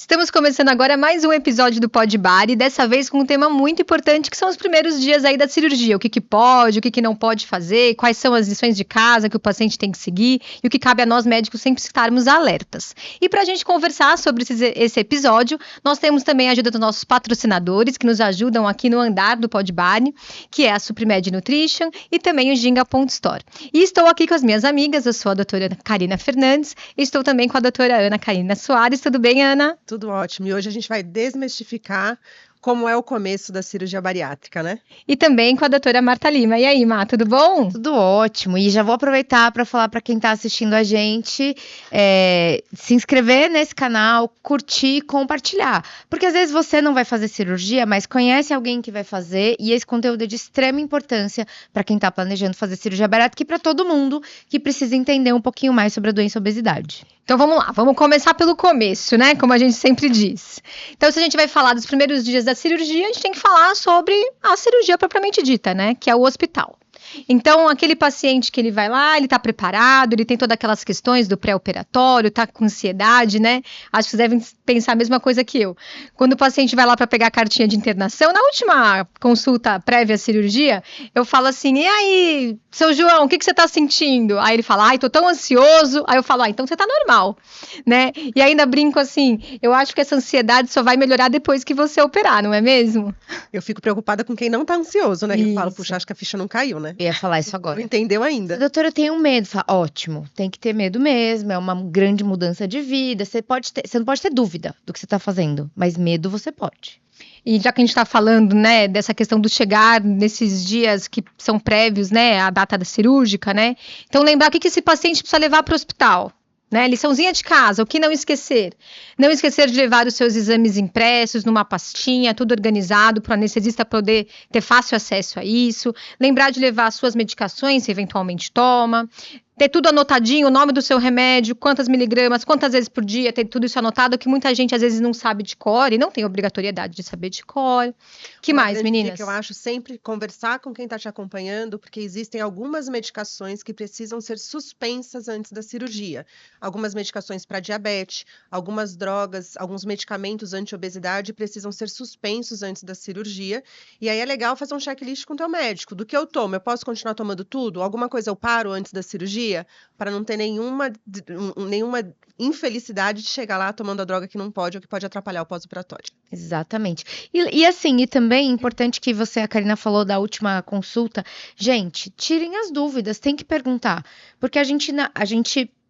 Estamos começando agora mais um episódio do Pod Bar e dessa vez com um tema muito importante que são os primeiros dias aí da cirurgia. O que pode, o que não pode fazer, quais são as lições de casa que o paciente tem que seguir e o que cabe a nós médicos sempre estarmos alertas. E para a gente conversar sobre esse episódio, nós temos também a ajuda dos nossos patrocinadores que nos ajudam aqui no andar do Pod Bar, que é a Suprimed Nutrition e também o Ginga Ponto Store. E estou aqui com as minhas amigas, eu sou a doutora Karina Fernandes e estou também com a doutora Ana Karina Soares. Tudo bem, Ana? Tudo ótimo. E hoje a gente vai desmistificar como é o começo da cirurgia bariátrica, né? E também com a doutora Marta Lima. E aí, Má, tudo bom? Tudo ótimo. E já vou aproveitar para falar para quem está assistindo a gente, se inscrever nesse canal, curtir, compartilhar. Porque às vezes você não vai fazer cirurgia, mas conhece alguém que vai fazer e esse conteúdo é de extrema importância para quem está planejando fazer cirurgia bariátrica e para todo mundo que precisa entender um pouquinho mais sobre a doença obesidade. Então vamos lá, vamos começar pelo começo, né? Como a gente sempre diz. Então, se a gente vai falar dos primeiros dias da cirurgia, a gente tem que falar sobre a cirurgia propriamente dita, né? Que é o hospital. Então, aquele paciente que ele vai lá, ele tá preparado, ele tem todas aquelas questões do pré-operatório, tá com ansiedade, né? Acho que vocês devem pensar a mesma coisa que eu. Quando o paciente vai lá para pegar a cartinha de internação, na última consulta prévia à cirurgia, eu falo assim, e aí, seu João, o que você tá sentindo? Aí ele fala, ai, tô tão ansioso. Aí eu falo, então você tá normal, né? E ainda brinco assim, eu acho que essa ansiedade só vai melhorar depois que você operar, não é mesmo? Eu fico preocupada com quem não tá ansioso, né? Isso. Eu falo, puxa, acho que a ficha não caiu, né? Eu ia falar isso agora. Não entendeu ainda. Doutora, eu tenho medo. Fala, ótimo, tem que ter medo mesmo, é uma grande mudança de vida. Você não pode ter dúvida do que você tá fazendo, mas medo você pode. E já que a gente está falando, né, dessa questão do chegar nesses dias que são prévios, né, à data da cirúrgica, né? Então lembrar o que esse paciente precisa levar para o hospital. Né, liçãozinha de casa, o que não esquecer? Não esquecer de levar os seus exames impressos numa pastinha, tudo organizado para o anestesista poder ter fácil acesso a isso. Lembrar de levar as suas medicações, se eventualmente toma. Ter tudo anotadinho, o nome do seu remédio, quantas miligramas, quantas vezes por dia, ter tudo isso anotado, que muita gente às vezes não sabe de cor e não tem obrigatoriedade de saber de cor. Que Uma mais, grande meninas? dica que eu acho sempre conversar com quem está te acompanhando, porque existem algumas medicações que precisam ser suspensas antes da cirurgia. Algumas medicações para diabetes, algumas drogas, alguns medicamentos anti-obesidade precisam ser suspensos antes da cirurgia. E aí é legal fazer um checklist com o teu médico. Do que eu tomo, eu posso continuar tomando tudo? Alguma coisa eu paro antes da cirurgia? Para não ter nenhuma infelicidade de chegar lá tomando a droga que não pode ou que pode atrapalhar o pós-operatório. Exatamente. E também é importante que a Karina falou da última consulta. Gente, tirem as dúvidas, tem que perguntar. Porque a gente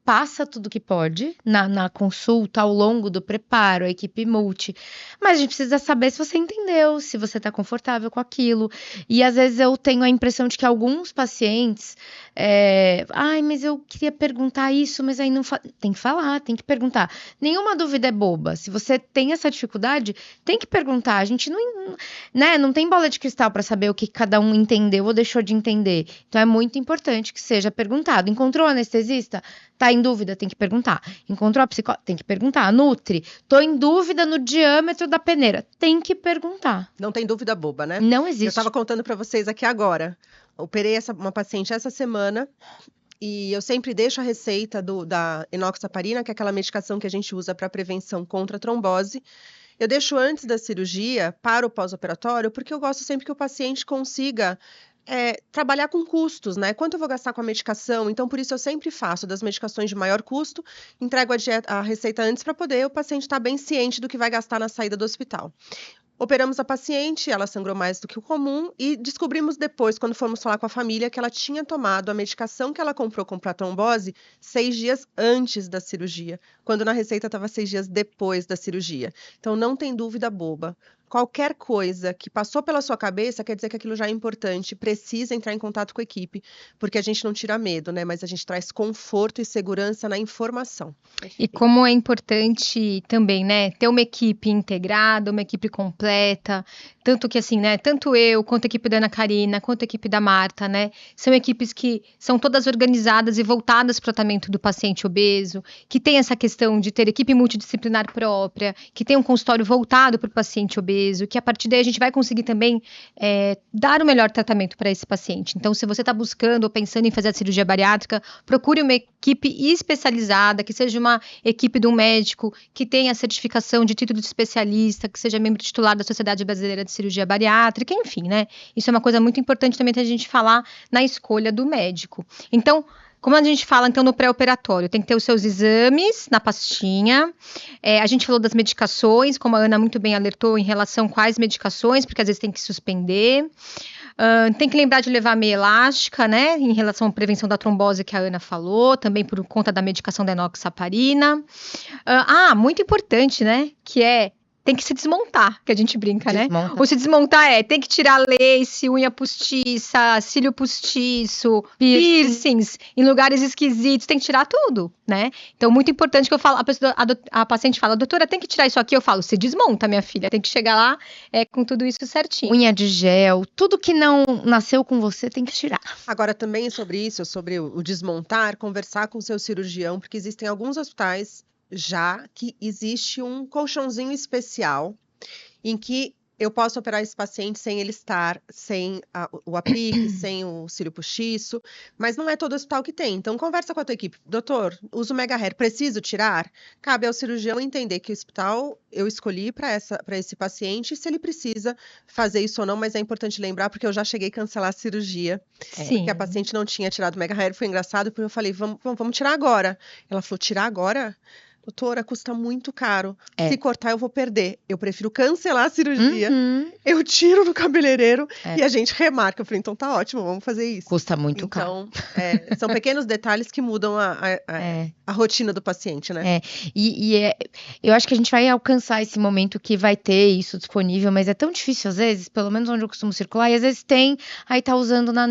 passa tudo que pode na consulta, ao longo do preparo, a equipe multi. Mas a gente precisa saber se você entendeu, se você está confortável com aquilo. E às vezes eu tenho a impressão de que alguns pacientes... mas eu queria perguntar isso, mas aí não... Tem que falar, tem que perguntar. Nenhuma dúvida é boba. Se você tem essa dificuldade, tem que perguntar. A gente não tem bola de cristal para saber o que cada um entendeu ou deixou de entender. Então é muito importante que seja perguntado. Encontrou o anestesista? Tá em dúvida? Tem que perguntar. Encontrou a psicóloga? Tem que perguntar. A Nutri? Tô em dúvida no diâmetro da peneira. Tem que perguntar. Não tem dúvida boba, né? Não existe. Eu estava contando para vocês aqui agora. Operei uma paciente essa semana e eu sempre deixo a receita da enoxaparina, que é aquela medicação que a gente usa para prevenção contra a trombose. Eu deixo antes da cirurgia para o pós-operatório, porque eu gosto sempre que o paciente consiga trabalhar com custos, né? Quanto eu vou gastar com a medicação? Então, por isso eu sempre faço das medicações de maior custo, entrego a receita antes para poder o paciente estar bem ciente do que vai gastar na saída do hospital. Operamos a paciente, ela sangrou mais do que o comum e descobrimos depois, quando fomos falar com a família, que ela tinha tomado a medicação que ela comprou para a trombose 6 dias antes da cirurgia, quando na receita estava 6 dias depois da cirurgia. Então, não tem dúvida boba. Qualquer coisa que passou pela sua cabeça quer dizer que aquilo já é importante, precisa entrar em contato com a equipe, porque a gente não tira medo, né? Mas a gente traz conforto e segurança na informação. E como é importante também, né, ter uma equipe integrada, uma equipe completa, tanto que assim, né, tanto eu, quanto a equipe da Ana Karina, quanto a equipe da Marta, né, são equipes que são todas organizadas e voltadas para o tratamento do paciente obeso, que tem essa questão de ter equipe multidisciplinar própria, que tem um consultório voltado para o paciente obeso, peso, que a partir daí a gente vai conseguir também dar o melhor tratamento para esse paciente. Então, se você está buscando ou pensando em fazer a cirurgia bariátrica, procure uma equipe especializada, que seja uma equipe de um médico que tenha certificação de título de especialista, que seja membro titular da Sociedade Brasileira de Cirurgia Bariátrica, enfim, né? Isso é uma coisa muito importante também a gente falar na escolha do médico. Então, como a gente fala, então, no pré-operatório, tem que ter os seus exames na pastinha. A gente falou das medicações, como a Ana muito bem alertou em relação a quais medicações, porque às vezes tem que suspender. Tem que lembrar de levar meia elástica, né, em relação à prevenção da trombose que a Ana falou, também por conta da medicação da enoxaparina. Muito importante, né, tem que se desmontar, que a gente brinca, né? Ou se desmontar tem que tirar lace, unha postiça, cílio postiço, piercings em lugares esquisitos, tem que tirar tudo, né? Então, muito importante que eu falo, a paciente fala, doutora, tem que tirar isso aqui, eu falo, se desmonta, minha filha, tem que chegar lá com tudo isso certinho. Unha de gel, tudo que não nasceu com você tem que tirar. Agora, também sobre isso, sobre o desmontar, conversar com o seu cirurgião, porque existem alguns hospitais já que existe um colchãozinho especial em que eu posso operar esse paciente sem ele estar, sem o aplique, sem o cílio postiço, mas não é todo hospital que tem. Então, conversa com a tua equipe. Doutor, uso mega hair, preciso tirar? Cabe ao cirurgião entender que hospital eu escolhi para esse paciente, se ele precisa fazer isso ou não, mas é importante lembrar, porque eu já cheguei a cancelar a cirurgia, porque a paciente não tinha tirado mega hair, foi engraçado, porque eu falei, vamos tirar agora. Ela falou, tirar agora? Doutora, custa muito caro. Se cortar, eu vou perder. Eu prefiro cancelar a cirurgia. Eu tiro no cabeleireiro e a gente remarca. Eu falei, então tá ótimo, vamos fazer isso. Custa muito caro. Então, são pequenos detalhes que mudam a rotina do paciente, né? Eu acho que a gente vai alcançar esse momento que vai ter isso disponível, mas é tão difícil às vezes, pelo menos onde eu costumo circular, e às vezes tem, aí tá usando na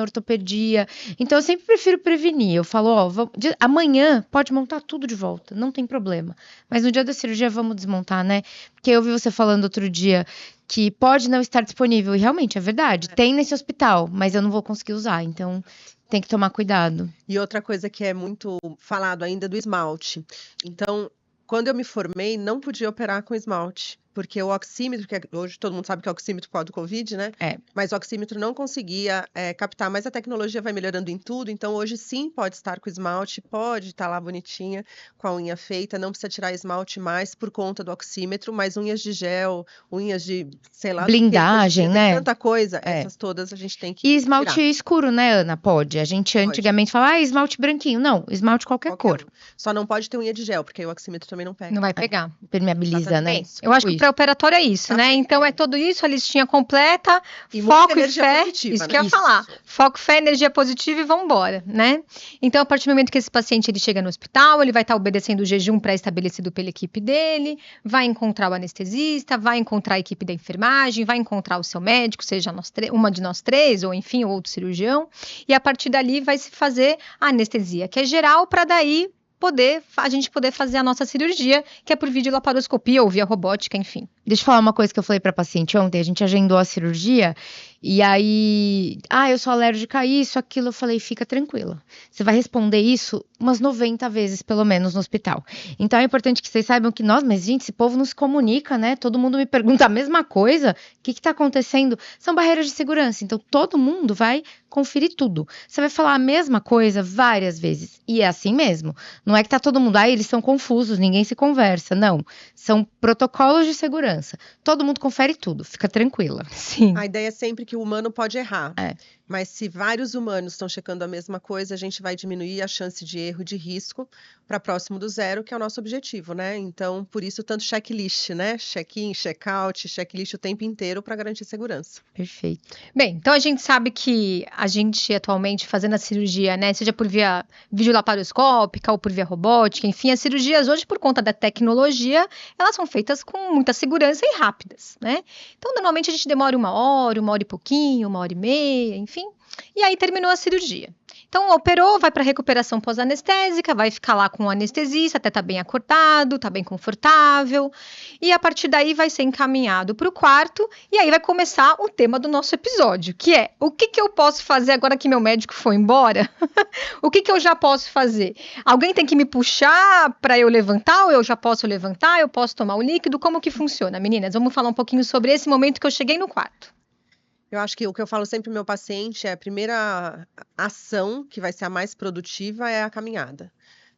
ortopedia. Então, eu sempre prefiro prevenir. Eu falo, amanhã pode montar tudo de volta. Não tem problema. Mas no dia da cirurgia vamos desmontar, né? Porque eu ouvi você falando outro dia que pode não estar disponível. E realmente é verdade. Tem nesse hospital, mas eu não vou conseguir usar. Então tem que tomar cuidado. E outra coisa que é muito falado ainda é do esmalte. Então, quando eu me formei, não podia operar com esmalte. Porque o oxímetro, que hoje todo mundo sabe que é o oxímetro por causa do Covid, né? Mas o oxímetro não conseguia captar, mas a tecnologia vai melhorando em tudo, então hoje sim pode estar com esmalte, pode estar lá bonitinha, com a unha feita, não precisa tirar esmalte mais por conta do oxímetro, mas unhas de gel, unhas de, sei lá... blindagem, né? Tanta coisa, essas todas a gente tem que E esmalte tirar. Escuro, né, Ana? Pode. A gente antigamente falava, esmalte branquinho. Não, esmalte qualquer cor. Só não pode ter unha de gel, porque o oxímetro também não pega. Não vai pegar. Permeabiliza, né? Eu acho que o pré-operatório é isso, né? Então é tudo isso, a listinha completa, e foco e fé. Positiva, Isso né? que eu ia falar. Foco, fé, energia positiva e vambora, né? Então, a partir do momento que esse paciente ele chega no hospital, ele vai estar obedecendo o jejum pré-estabelecido pela equipe dele, vai encontrar o anestesista, vai encontrar a equipe da enfermagem, vai encontrar o seu médico, seja uma de nós três, ou enfim, o outro cirurgião, e a partir dali vai se fazer a anestesia, que é geral, para daí a gente poder fazer a nossa cirurgia, que é por videolaparoscopia ou via robótica, enfim. Deixa eu falar uma coisa que eu falei pra paciente ontem, a gente agendou a cirurgia, e aí, eu sou alérgica a isso, aquilo, eu falei, fica tranquila. Você vai responder isso umas 90 vezes, pelo menos, no hospital. Então, é importante que vocês saibam que mas gente, esse povo não se comunica, né? Todo mundo me pergunta a mesma coisa, o que tá acontecendo? São barreiras de segurança, então todo mundo vai conferir tudo. Você vai falar a mesma coisa várias vezes, e é assim mesmo. Não é que tá todo mundo, eles são confusos, ninguém se conversa, não. São protocolos de segurança. Todo mundo confere tudo, fica tranquila. Sim. A ideia é sempre que o humano pode errar. Mas se vários humanos estão checando a mesma coisa, a gente vai diminuir a chance de erro e de risco para próximo do zero, que é o nosso objetivo, né? Então, por isso, tanto checklist, né? Check-in, check-out, checklist o tempo inteiro para garantir segurança. Perfeito. Bem, então a gente sabe que a gente atualmente fazendo a cirurgia, né? Seja por via videolaparoscópica ou por via robótica, enfim, as cirurgias hoje, por conta da tecnologia, elas são feitas com muita segurança e rápidas, né? Então, normalmente a gente demora 1 hora e pouquinho, 1h30, enfim. E aí terminou a cirurgia. Então, Então, operou, vai para recuperação pós-anestésica, vai ficar lá com o anestesista, até tá bem acordado, tá bem confortável. E a partir daí vai ser encaminhado para o quarto. E aí vai começar o tema do nosso episódio, que é o que eu posso fazer agora que meu médico foi embora? O que eu já posso fazer? Alguém tem que me puxar para eu levantar? Ou eu já posso levantar? Eu posso tomar o líquido? Como que funciona, meninas? Vamos falar um pouquinho sobre esse momento que eu cheguei no quarto. Eu acho que o que eu falo sempre pro meu paciente é a primeira ação, que vai ser a mais produtiva, é a caminhada.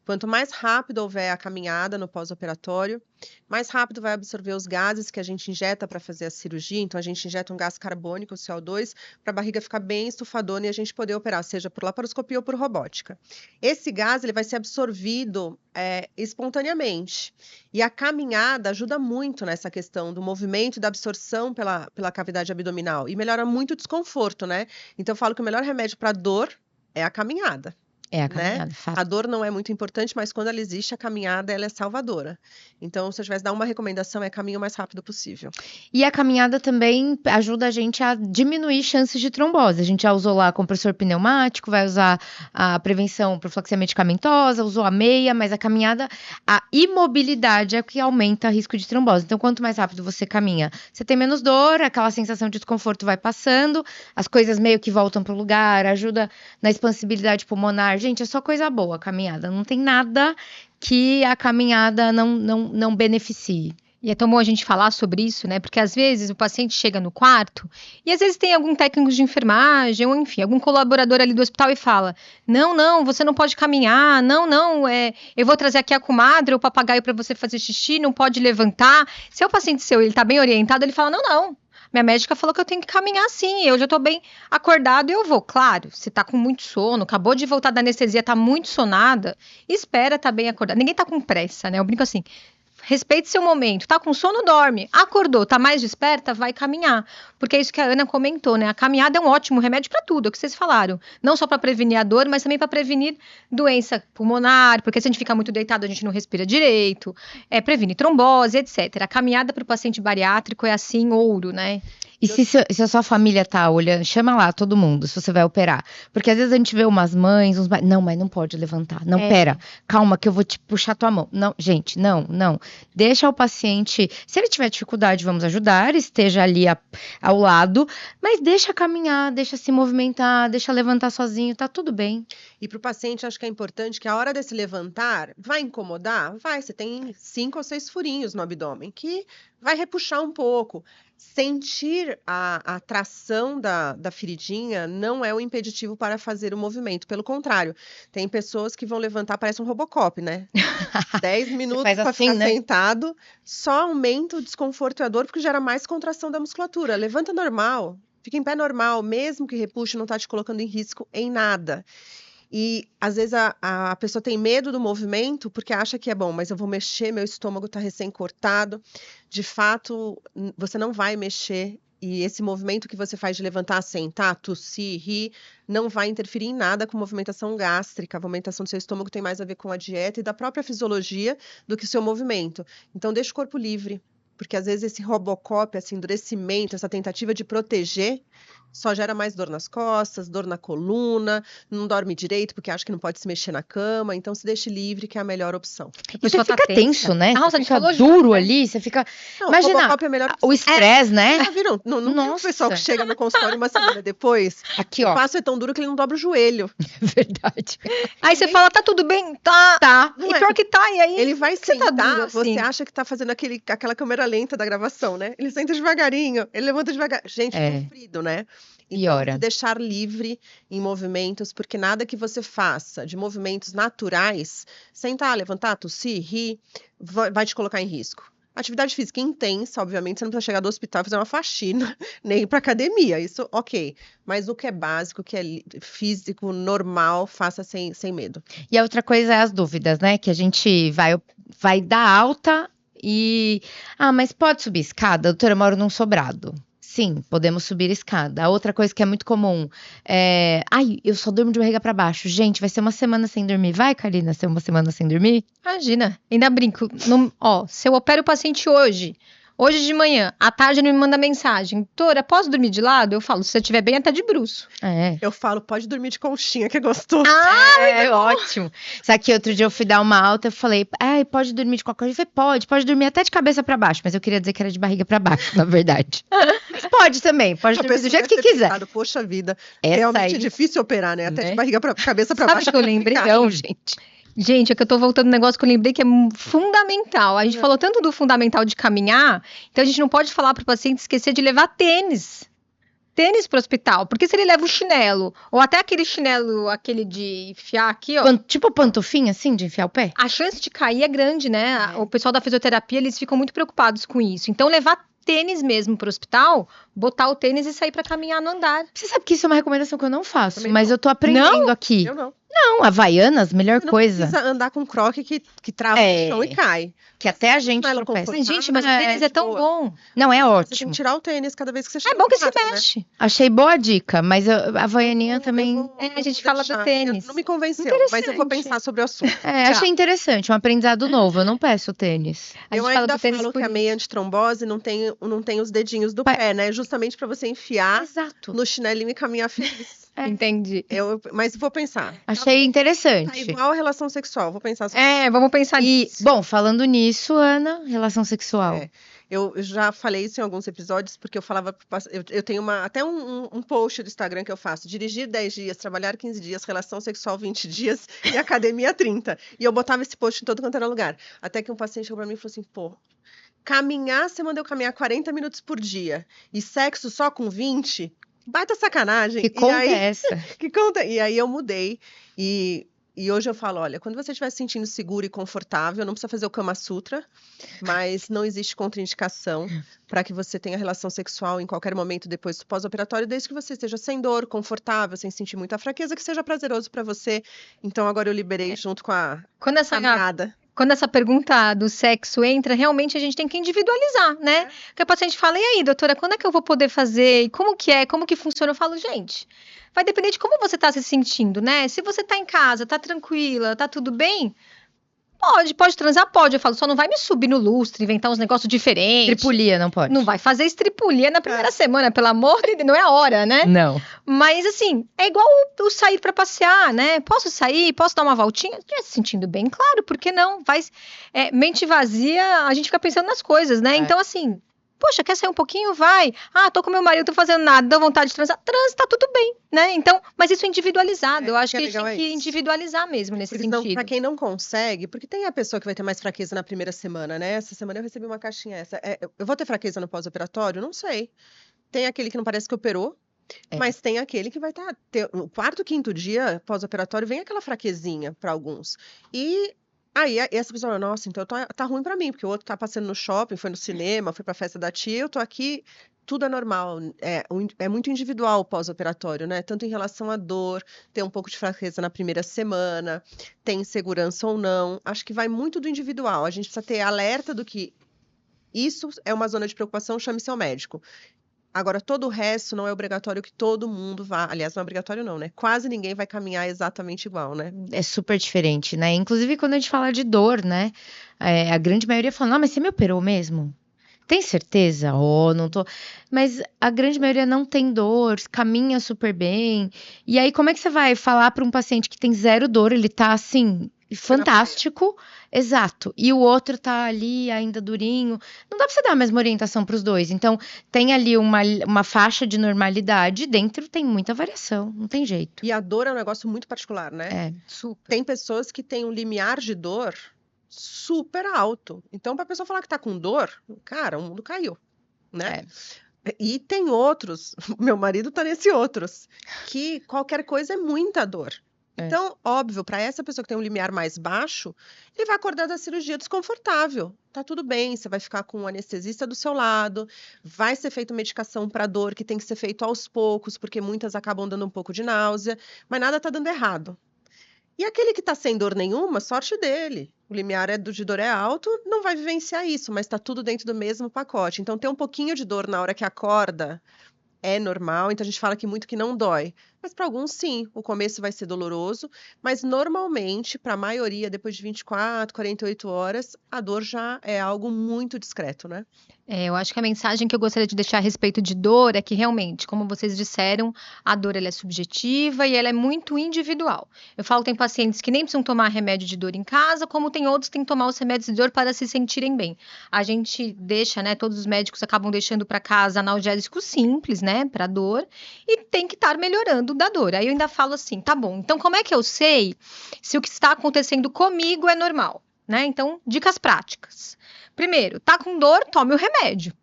Quanto mais rápido houver a caminhada no pós-operatório, mais rápido vai absorver os gases que a gente injeta para fazer a cirurgia. Então, a gente injeta um gás carbônico, o CO2, para a barriga ficar bem estufadona e a gente poder operar, seja por laparoscopia ou por robótica. Esse gás ele vai ser absorvido espontaneamente. E a caminhada ajuda muito nessa questão do movimento e da absorção pela cavidade abdominal. E melhora muito o desconforto, né? Então, eu falo que o melhor remédio para dor é a caminhada. É a caminhada, fato. A dor não é muito importante, mas quando ela existe, a caminhada ela é salvadora. Então, se eu tivesse dar uma recomendação, é caminho o mais rápido possível. E a caminhada também ajuda a gente a diminuir chances de trombose. A gente já usou lá compressor pneumático, vai usar a prevenção profilaxia medicamentosa, usou a meia, mas a caminhada, a imobilidade é o que aumenta o risco de trombose. Então, quanto mais rápido você caminha, você tem menos dor, aquela sensação de desconforto vai passando, as coisas meio que voltam para o lugar, ajuda na expansibilidade pulmonar. Gente, é só coisa boa a caminhada. Não tem nada que a caminhada não beneficie. E é tão bom a gente falar sobre isso, né? Porque às vezes o paciente chega no quarto e às vezes tem algum técnico de enfermagem ou enfim, algum colaborador ali do hospital e fala: não, você não pode caminhar, eu vou trazer aqui a comadre ou o papagaio para você fazer xixi, não pode levantar. Se é o paciente seu, ele tá bem orientado, ele fala: não. Minha médica falou que eu tenho que caminhar sim, eu já tô bem acordado e eu vou. Claro, se tá com muito sono, acabou de voltar da anestesia, tá muito sonada, espera, tá bem acordado. Ninguém tá com pressa, né? Eu brinco assim, respeite seu momento. Tá com sono, dorme. Acordou, tá mais desperta, vai caminhar. Porque é isso que a Ana comentou, né? A caminhada é um ótimo remédio para tudo, é o que vocês falaram. Não só para prevenir a dor, mas também para prevenir doença pulmonar, porque se a gente fica muito deitado, a gente não respira direito. Previne trombose, etc. A caminhada para o paciente bariátrico é assim, ouro, né? E se a sua família tá olhando, chama lá todo mundo, se você vai operar. Porque às vezes a gente vê umas mães, não, mas não pode levantar. Não, pera, calma que eu vou te puxar tua mão. Não, gente, não. Deixa o paciente, se ele tiver dificuldade, vamos ajudar, esteja ali ao lado, mas deixa caminhar, deixa se movimentar, deixa levantar sozinho, tá tudo bem. E para o paciente, acho que é importante que a hora desse levantar, vai incomodar? Vai, você tem 5 ou 6 furinhos no abdômen, que vai repuxar um pouco. Sentir a tração da feridinha não é o impeditivo para fazer o movimento. Pelo contrário, tem pessoas que vão levantar, parece um Robocop, né? 10 minutos para assim, ficar né? sentado, só aumenta o desconforto e a dor, porque gera mais contração da musculatura. Levanta normal, fica em pé normal, mesmo que repuxe, não está te colocando em risco em nada. E às vezes a pessoa tem medo do movimento porque acha que é bom, mas eu vou mexer, meu estômago está recém-cortado. De fato, você não vai mexer e esse movimento que você faz de levantar, sentar, tossir, rir, não vai interferir em nada com movimentação gástrica. A movimentação do seu estômago tem mais a ver com a dieta e da própria fisiologia do que o seu movimento. Então, deixa o corpo livre. Porque às vezes esse Robocop, esse endurecimento, essa tentativa de proteger, só gera mais dor nas costas, dor na coluna, não dorme direito porque acha que não pode se mexer na cama, então se deixe livre que é a melhor opção. E você fica tenso, né? Nossa, você fica falou duro já, ali, você fica... Não, Imagina, Robocop é melhor o estresse, né? Já viram? Não tem um pessoal que chega no consultório uma semana depois, Aqui, o ó. passo é tão duro que ele não dobra o joelho. Verdade. Aí você fala, tá tudo bem? Tá. Não E é. pior que tá, e aí... Ele vai você tá sentar, duro assim? você acha que tá fazendo aquela câmera lenta da gravação, né? Ele senta devagarinho, ele levanta devagar. Gente, sofrido, né? Piora. Então, deixar livre em movimentos, porque nada que você faça de movimentos naturais, sentar, levantar, tossir, rir, vai te colocar em risco. Atividade física intensa, obviamente, você não precisa chegar do hospital e fazer uma faxina, nem ir para academia, isso ok. Mas o que é básico, o que é físico, normal, faça sem medo. E a outra coisa é as dúvidas, né? Que a gente vai dar alta e... mas pode subir escada? Doutora, eu moro num sobrado. Sim, podemos subir escada. A outra coisa que é muito comum é... eu só durmo de barriga pra baixo. Gente, vai ser uma semana sem dormir. Vai, Karina, ser uma semana sem dormir? Imagina, ainda brinco. Se eu opero o paciente hoje, Hoje de manhã, à tarde ele me manda mensagem. Doutora, posso dormir de lado? Eu falo, se você estiver bem, até de bruço. É. Eu falo, pode dormir de conchinha, que é gostoso. É ótimo. Sabe que outro dia eu fui dar uma alta, eu falei, ai, pode dormir de qualquer coisa? Eu falei, pode dormir até de cabeça pra baixo, mas eu queria dizer que era de barriga pra baixo, na verdade. Mas pode também, pode A dormir do pessoa jeito deve que ter quiser. pensado, poxa vida, Essa realmente é aí, difícil operar, né? Até né? de barriga pra cabeça pra Sabe baixo. o que eu lembrei? Não, gente. Gente, é que eu tô voltando um negócio que eu lembrei que é fundamental. A gente falou tanto do fundamental de caminhar, então a gente não pode falar pro paciente esquecer de levar tênis. Tênis pro hospital. Porque se ele leva o chinelo, ou até aquele chinelo, aquele de enfiar aqui, ó. Tipo pantufinha, assim, de enfiar o pé? A chance de cair é grande, né? É. O pessoal da fisioterapia, eles ficam muito preocupados com isso. Então, levar tênis mesmo pro hospital, botar o tênis e sair pra caminhar no andar. Você sabe que isso é uma recomendação que eu não faço, Também mas não. eu tô aprendendo aqui. Eu não. Não, Havaianas, melhor Você não coisa. precisa andar com croque que trava É. no chão e cai. Que até a gente Chinelo tropeça. confortável. Mas, gente, mas o É, tênis é tão boa. bom. Não, é Você tem ótimo. que tirar o tênis cada vez que você É chega bom em que se casa, né? mexe. Achei boa a dica, mas a Havaianinha também. A gente vou fala do deixar. tênis. Não me convenceu, mas eu vou Interessante. pensar sobre o assunto. É, Tchau. achei interessante, um aprendizado novo. Eu não peço tênis. A gente Eu fala ainda do tênis falo por que a isso. meia antitrombose não tem os dedinhos do Pai- pé, né? Justamente pra você enfiar Exato. no chinelinho e caminhar feliz. É. Entendi. Mas vou pensar. Achei Tá interessante. igual a relação sexual, vou pensar sobre Vamos pensar E, nisso. bom, falando nisso, Ana, relação sexual. É. Eu já falei isso em alguns episódios, porque eu falava. Eu tenho até um post do Instagram que eu faço: dirigir 10 dias, trabalhar 15 dias, relação sexual 20 dias e academia 30. E eu botava esse post em todo quanto era lugar. Até que um paciente chegou pra mim e falou assim: pô, caminhar, você manda eu caminhar 40 minutos por dia e sexo só com 20? Baita sacanagem. Que E conta aí, é essa? que conta? E aí eu mudei. E hoje eu falo, olha, quando você estiver se sentindo seguro e confortável, não precisa fazer o Kama Sutra, mas não existe contraindicação para que você tenha relação sexual em qualquer momento depois do pós-operatório, desde que você esteja sem dor, confortável, sem sentir muita fraqueza, que seja prazeroso para você. Então agora eu liberei junto com a Quando essa caminhada. Quando essa pergunta do sexo entra, realmente a gente tem que individualizar, né? Porque o paciente fala, e aí, doutora, quando é que eu vou poder fazer? E como que é? Como que funciona? Eu falo, gente, vai depender de como você está se sentindo, né? Se você está em casa, tá tranquila, tá tudo bem, pode transar, pode. Eu falo, só não vai me subir no lustre, inventar uns negócios diferentes. Tripulia, não pode. Não vai fazer estripulia na primeira semana, pelo amor de Deus, não é a hora, né? Não. Mas, assim, é igual o sair pra passear, né? Posso sair? Posso dar uma voltinha? Já se sentindo bem, claro, por que não? Mente vazia, a gente fica pensando nas coisas, né? É. Então, assim, poxa, quer sair um pouquinho? Vai. Ah, tô com meu marido, tô fazendo nada, dá vontade de transar. Transa, tá tudo bem, né? Então, mas isso é individualizado. Eu acho que a gente legal tem que isso. individualizar mesmo nesse Porque senão, sentido. pra quem não consegue, porque tem a pessoa que vai ter mais fraqueza na primeira semana, né? Essa semana eu recebi uma caixinha essa. Eu vou ter fraqueza no pós-operatório? Não sei. Tem aquele que não parece que operou, É. mas tem aquele que vai ter no quarto, quinto dia pós-operatório, vem aquela fraquezinha para alguns. E aí essa pessoa fala, nossa, então tá ruim para mim, porque o outro tá passando no shopping, foi no cinema, foi pra festa da tia, eu tô aqui, tudo é normal. É muito individual o pós-operatório, né? Tanto em relação à dor, ter um pouco de fraqueza na primeira semana, tem insegurança ou não. Acho que vai muito do individual. A gente precisa ter alerta do que isso é uma zona de preocupação, chame seu médico. Agora, todo o resto não é obrigatório que todo mundo vá. Aliás, não é obrigatório, não, né? Quase ninguém vai caminhar exatamente igual, né? É super diferente, né? Inclusive, quando a gente fala de dor, né? A grande maioria fala, não, mas você me operou mesmo? Tem certeza? Oh, não tô. Mas a grande maioria não tem dor, caminha super bem. E aí, como é que você vai falar para um paciente que tem zero dor, ele tá assim, fantástico, exato, e o outro tá ali ainda durinho? Não dá pra você dar a mesma orientação pros dois. Então, tem ali uma faixa de normalidade, dentro tem muita variação, não tem jeito. E a dor é um negócio muito particular, né? É. Super. Tem pessoas que têm um limiar de dor super alto. Então, pra pessoa falar que tá com dor, cara, o mundo caiu, né? E tem outros, meu marido tá nesse outros, que qualquer coisa é muita dor. Então, óbvio, para essa pessoa que tem um limiar mais baixo, ele vai acordar da cirurgia desconfortável. Tá tudo bem, você vai ficar com um anestesista do seu lado, vai ser feita medicação para dor, que tem que ser feito aos poucos, porque muitas acabam dando um pouco de náusea, mas nada tá dando errado. E aquele que tá sem dor nenhuma, sorte dele. O limiar de dor é alto, não vai vivenciar isso, mas tá tudo dentro do mesmo pacote. Então, ter um pouquinho de dor na hora que acorda é normal, então a gente fala que muito que não dói. Mas para alguns, sim, o começo vai ser doloroso, mas normalmente, para a maioria, depois de 24, 48 horas, a dor já é algo muito discreto, né? Eu acho que a mensagem que eu gostaria de deixar a respeito de dor é que realmente, como vocês disseram, a dor ela é subjetiva e ela é muito individual. Eu falo que tem pacientes que nem precisam tomar remédio de dor em casa, como tem outros que têm que tomar os remédios de dor para se sentirem bem. A gente deixa, né, todos os médicos acabam deixando para casa analgésicos simples, né, para dor, e tem que estar melhorando da dor. Aí eu ainda falo assim, tá bom, então como é que eu sei se o que está acontecendo comigo é normal? Né? Então, dicas práticas. Primeiro, tá com dor, tome o remédio.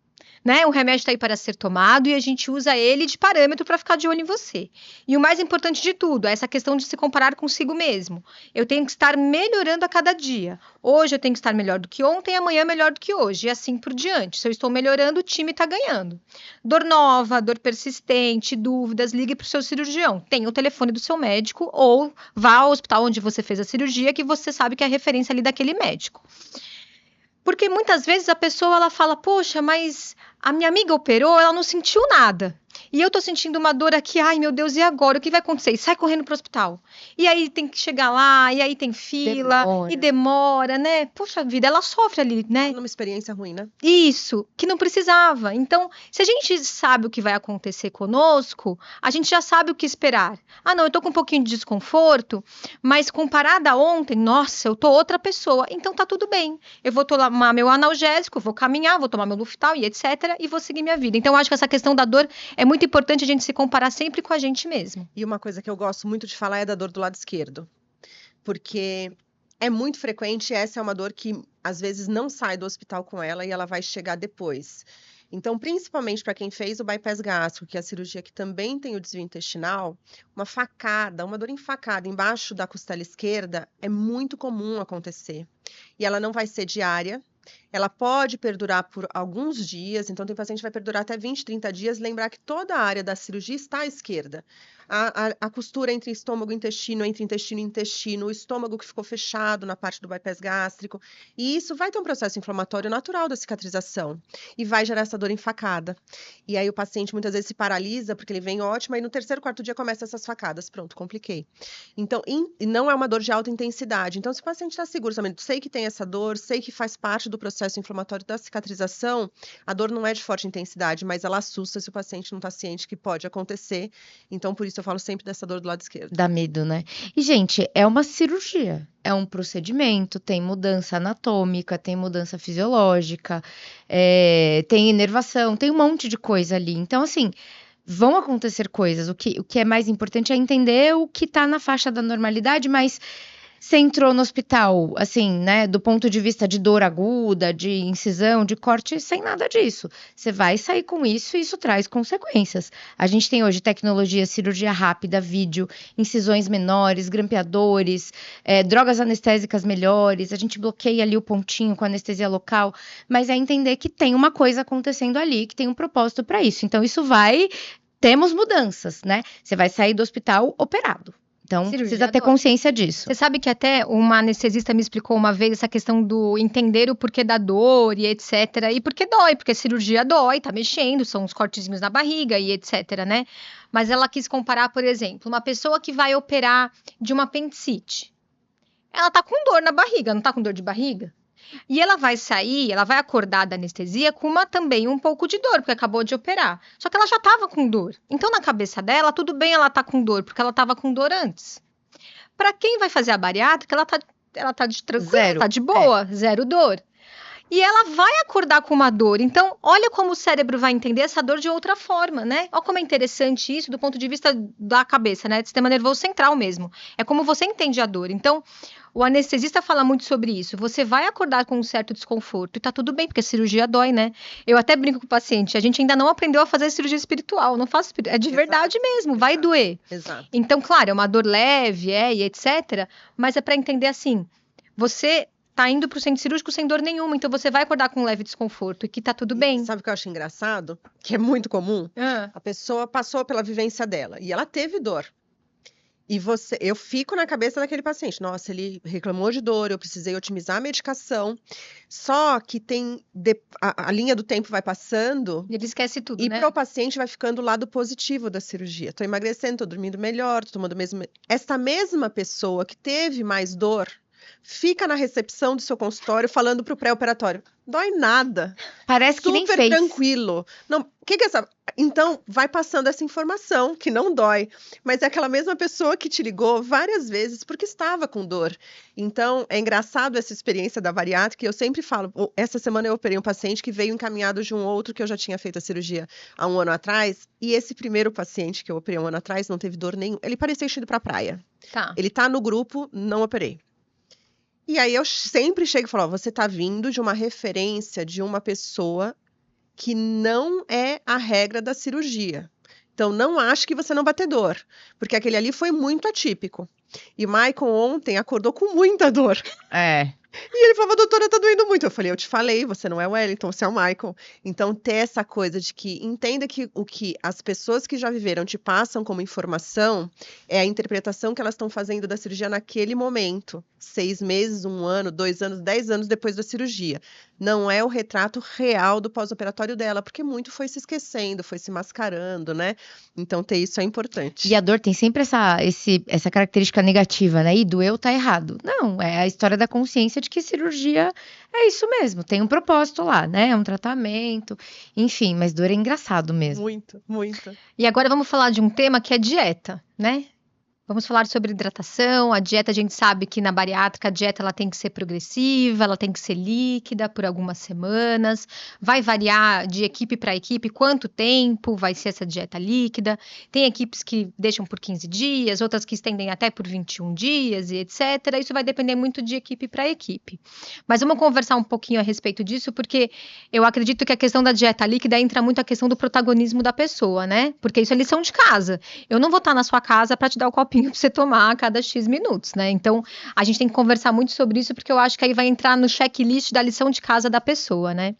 Né? O remédio está aí para ser tomado e a gente usa ele de parâmetro para ficar de olho em você. E o mais importante de tudo é essa questão de se comparar consigo mesmo. Eu tenho que estar melhorando a cada dia. Hoje eu tenho que estar melhor do que ontem, amanhã melhor do que hoje, e assim por diante. Se eu estou melhorando, o time está ganhando. Dor nova, dor persistente, dúvidas, ligue para o seu cirurgião. Tenha o telefone do seu médico ou vá ao hospital onde você fez a cirurgia, que você sabe que é a referência ali daquele médico. Porque muitas vezes a pessoa ela fala, poxa, mas a minha amiga operou, ela não sentiu nada. E eu tô sentindo uma dor aqui, ai meu Deus, e agora? O que vai acontecer? E sai correndo pro hospital. E aí tem que chegar lá, e aí tem fila, e demora, né? Poxa vida, ela sofre ali, né? É uma experiência ruim, né? Isso, que não precisava. Então, se a gente sabe o que vai acontecer conosco, a gente já sabe o que esperar. Ah, não, eu tô com um pouquinho de desconforto, mas comparada a ontem, nossa, eu tô outra pessoa. Então tá tudo bem. Eu vou tomar meu analgésico, vou caminhar, vou tomar meu Luftal e etc. E vou seguir minha vida. Então, eu acho que essa questão da dor é muito importante a gente se comparar sempre com a gente mesmo. E uma coisa que eu gosto muito de falar é da dor do lado esquerdo. Porque é muito frequente, essa é uma dor que às vezes não sai do hospital com ela e ela vai chegar depois. Então, principalmente para quem fez o bypass gástrico, que é a cirurgia que também tem o desvio intestinal, uma facada, uma dor enfacada embaixo da costela esquerda é muito comum acontecer. E ela não vai ser diária. Ela pode perdurar por alguns dias, então tem paciente que vai perdurar até 20, 30 dias. Lembrar que toda a área da cirurgia está à esquerda. A costura entre estômago e intestino, entre intestino e intestino, o estômago que ficou fechado na parte do bypass gástrico. E isso vai ter um processo inflamatório natural da cicatrização e vai gerar essa dor enfacada. E aí o paciente muitas vezes se paralisa porque ele vem ótimo e no terceiro, quarto dia começa essas facadas. Pronto, compliquei. Então, não é uma dor de alta intensidade. Então, se o paciente está seguro também, sei que tem essa dor, sei que faz parte do processo inflamatório da cicatrização, a dor não é de forte intensidade, mas ela assusta se o paciente não está ciente que pode acontecer. Então, por isso eu falo sempre dessa dor do lado esquerdo. Dá medo, né? E, gente, é uma cirurgia, é um procedimento, tem mudança anatômica, tem mudança fisiológica, tem inervação, tem um monte de coisa ali. Então, assim, vão acontecer coisas. O que é mais importante é entender o que tá na faixa da normalidade, mas você entrou no hospital, assim, né, do ponto de vista de dor aguda, de incisão, de corte, sem nada disso. Você vai sair com isso e isso traz consequências. A gente tem hoje tecnologia, cirurgia rápida, vídeo, incisões menores, grampeadores, drogas anestésicas melhores, a gente bloqueia ali o pontinho com anestesia local, mas é entender que tem uma coisa acontecendo ali, que tem um propósito para isso. Então, temos mudanças, né? Você vai sair do hospital operado. Então, precisa ter consciência disso. Você sabe que até uma anestesista me explicou uma vez essa questão do entender o porquê da dor e etc. E porque dói, porque a cirurgia dói, tá mexendo, são os cortezinhos na barriga e etc, né? Mas ela quis comparar, por exemplo, uma pessoa que vai operar de uma apendicite. Ela tá com dor na barriga, não tá com dor de barriga? E ela vai sair, ela vai acordar da anestesia com também um pouco de dor, porque acabou de operar. Só que ela já estava com dor. Então, na cabeça dela, tudo bem ela tá com dor, porque ela estava com dor antes. Para quem vai fazer a bariátrica, ela tá de tranquila, tá de boa, zero dor. E ela vai acordar com uma dor. Então, olha como o cérebro vai entender essa dor de outra forma, né? Olha como é interessante isso do ponto de vista da cabeça, né? Do sistema nervoso central mesmo. É como você entende a dor. Então, o anestesista fala muito sobre isso. Você vai acordar com um certo desconforto. E tá tudo bem, porque a cirurgia dói, né? Eu até brinco com o paciente. A gente ainda não aprendeu a fazer cirurgia espiritual. Não faço é de verdade mesmo. Vai doer. Exato. Então, claro, é uma dor leve, e etc. Mas é para entender assim. Você tá indo pro centro cirúrgico sem dor nenhuma, então você vai acordar com um leve desconforto e que tá tudo bem. Sabe o que eu acho engraçado? Que é muito comum. A pessoa passou pela vivência dela e ela teve dor. E eu fico na cabeça daquele paciente. Nossa, ele reclamou de dor, eu precisei otimizar a medicação. Só que a linha do tempo vai passando Ele esquece tudo, e né? para o paciente vai ficando o lado positivo da cirurgia. Tô emagrecendo, tô dormindo melhor, tô tomando mesmo. Essa mesma pessoa que teve mais dor fica na recepção do seu consultório falando pro pré-operatório: dói nada. Parece que nem Super fez. tranquilo. Não, que é essa? Então, vai passando essa informação que não dói, mas é aquela mesma pessoa que te ligou várias vezes porque estava com dor. Então, é engraçado essa experiência da bariátrica, eu sempre falo, essa semana eu operei um paciente que veio encaminhado de um outro que eu já tinha feito a cirurgia há um ano atrás, e esse primeiro paciente que eu operei um ano atrás não teve dor nenhuma, ele parecia indo pra praia. Tá. Ele tá no grupo, não operei. E aí eu sempre chego e falo, ó, você tá vindo de uma referência de uma pessoa que não é a regra da cirurgia. Então, não ache que você não vai ter dor, porque aquele ali foi muito atípico. E o Maicon ontem acordou com muita dor. É. E ele falou, doutora, tá doendo muito. Eu falei, eu te falei, você não é o Wellington, você é o Maicon. Então, ter essa coisa de que entenda que o que as pessoas que já viveram te passam como informação é a interpretação que elas estão fazendo da cirurgia naquele momento. 6 meses, 1 ano, 2 anos, 10 anos depois da cirurgia. Não é o retrato real do pós-operatório dela, porque muito foi se esquecendo, foi se mascarando, né? Então, ter isso é importante. E a dor tem sempre essa característica negativa, né? E doeu, tá errado. Não, é a história da consciência de que cirurgia é isso mesmo, tem um propósito lá, né? É um tratamento, enfim, mas dor é engraçado mesmo. Muito, muito. E agora vamos falar de um tema que é dieta, né? Vamos falar sobre hidratação. A dieta, a gente sabe que na bariátrica a dieta ela tem que ser progressiva, ela tem que ser líquida por algumas semanas. Vai variar de equipe para equipe quanto tempo vai ser essa dieta líquida. Tem equipes que deixam por 15 dias, outras que estendem até por 21 dias e etc. Isso vai depender muito de equipe para equipe. Mas vamos conversar um pouquinho a respeito disso, porque eu acredito que a questão da dieta líquida entra muito a questão do protagonismo da pessoa, né? Porque isso é lição de casa. Eu não vou estar na sua casa para te dar o copinho para você tomar a cada X minutos, né? Então, a gente tem que conversar muito sobre isso, porque eu acho que aí vai entrar no checklist da lição de casa da pessoa, né?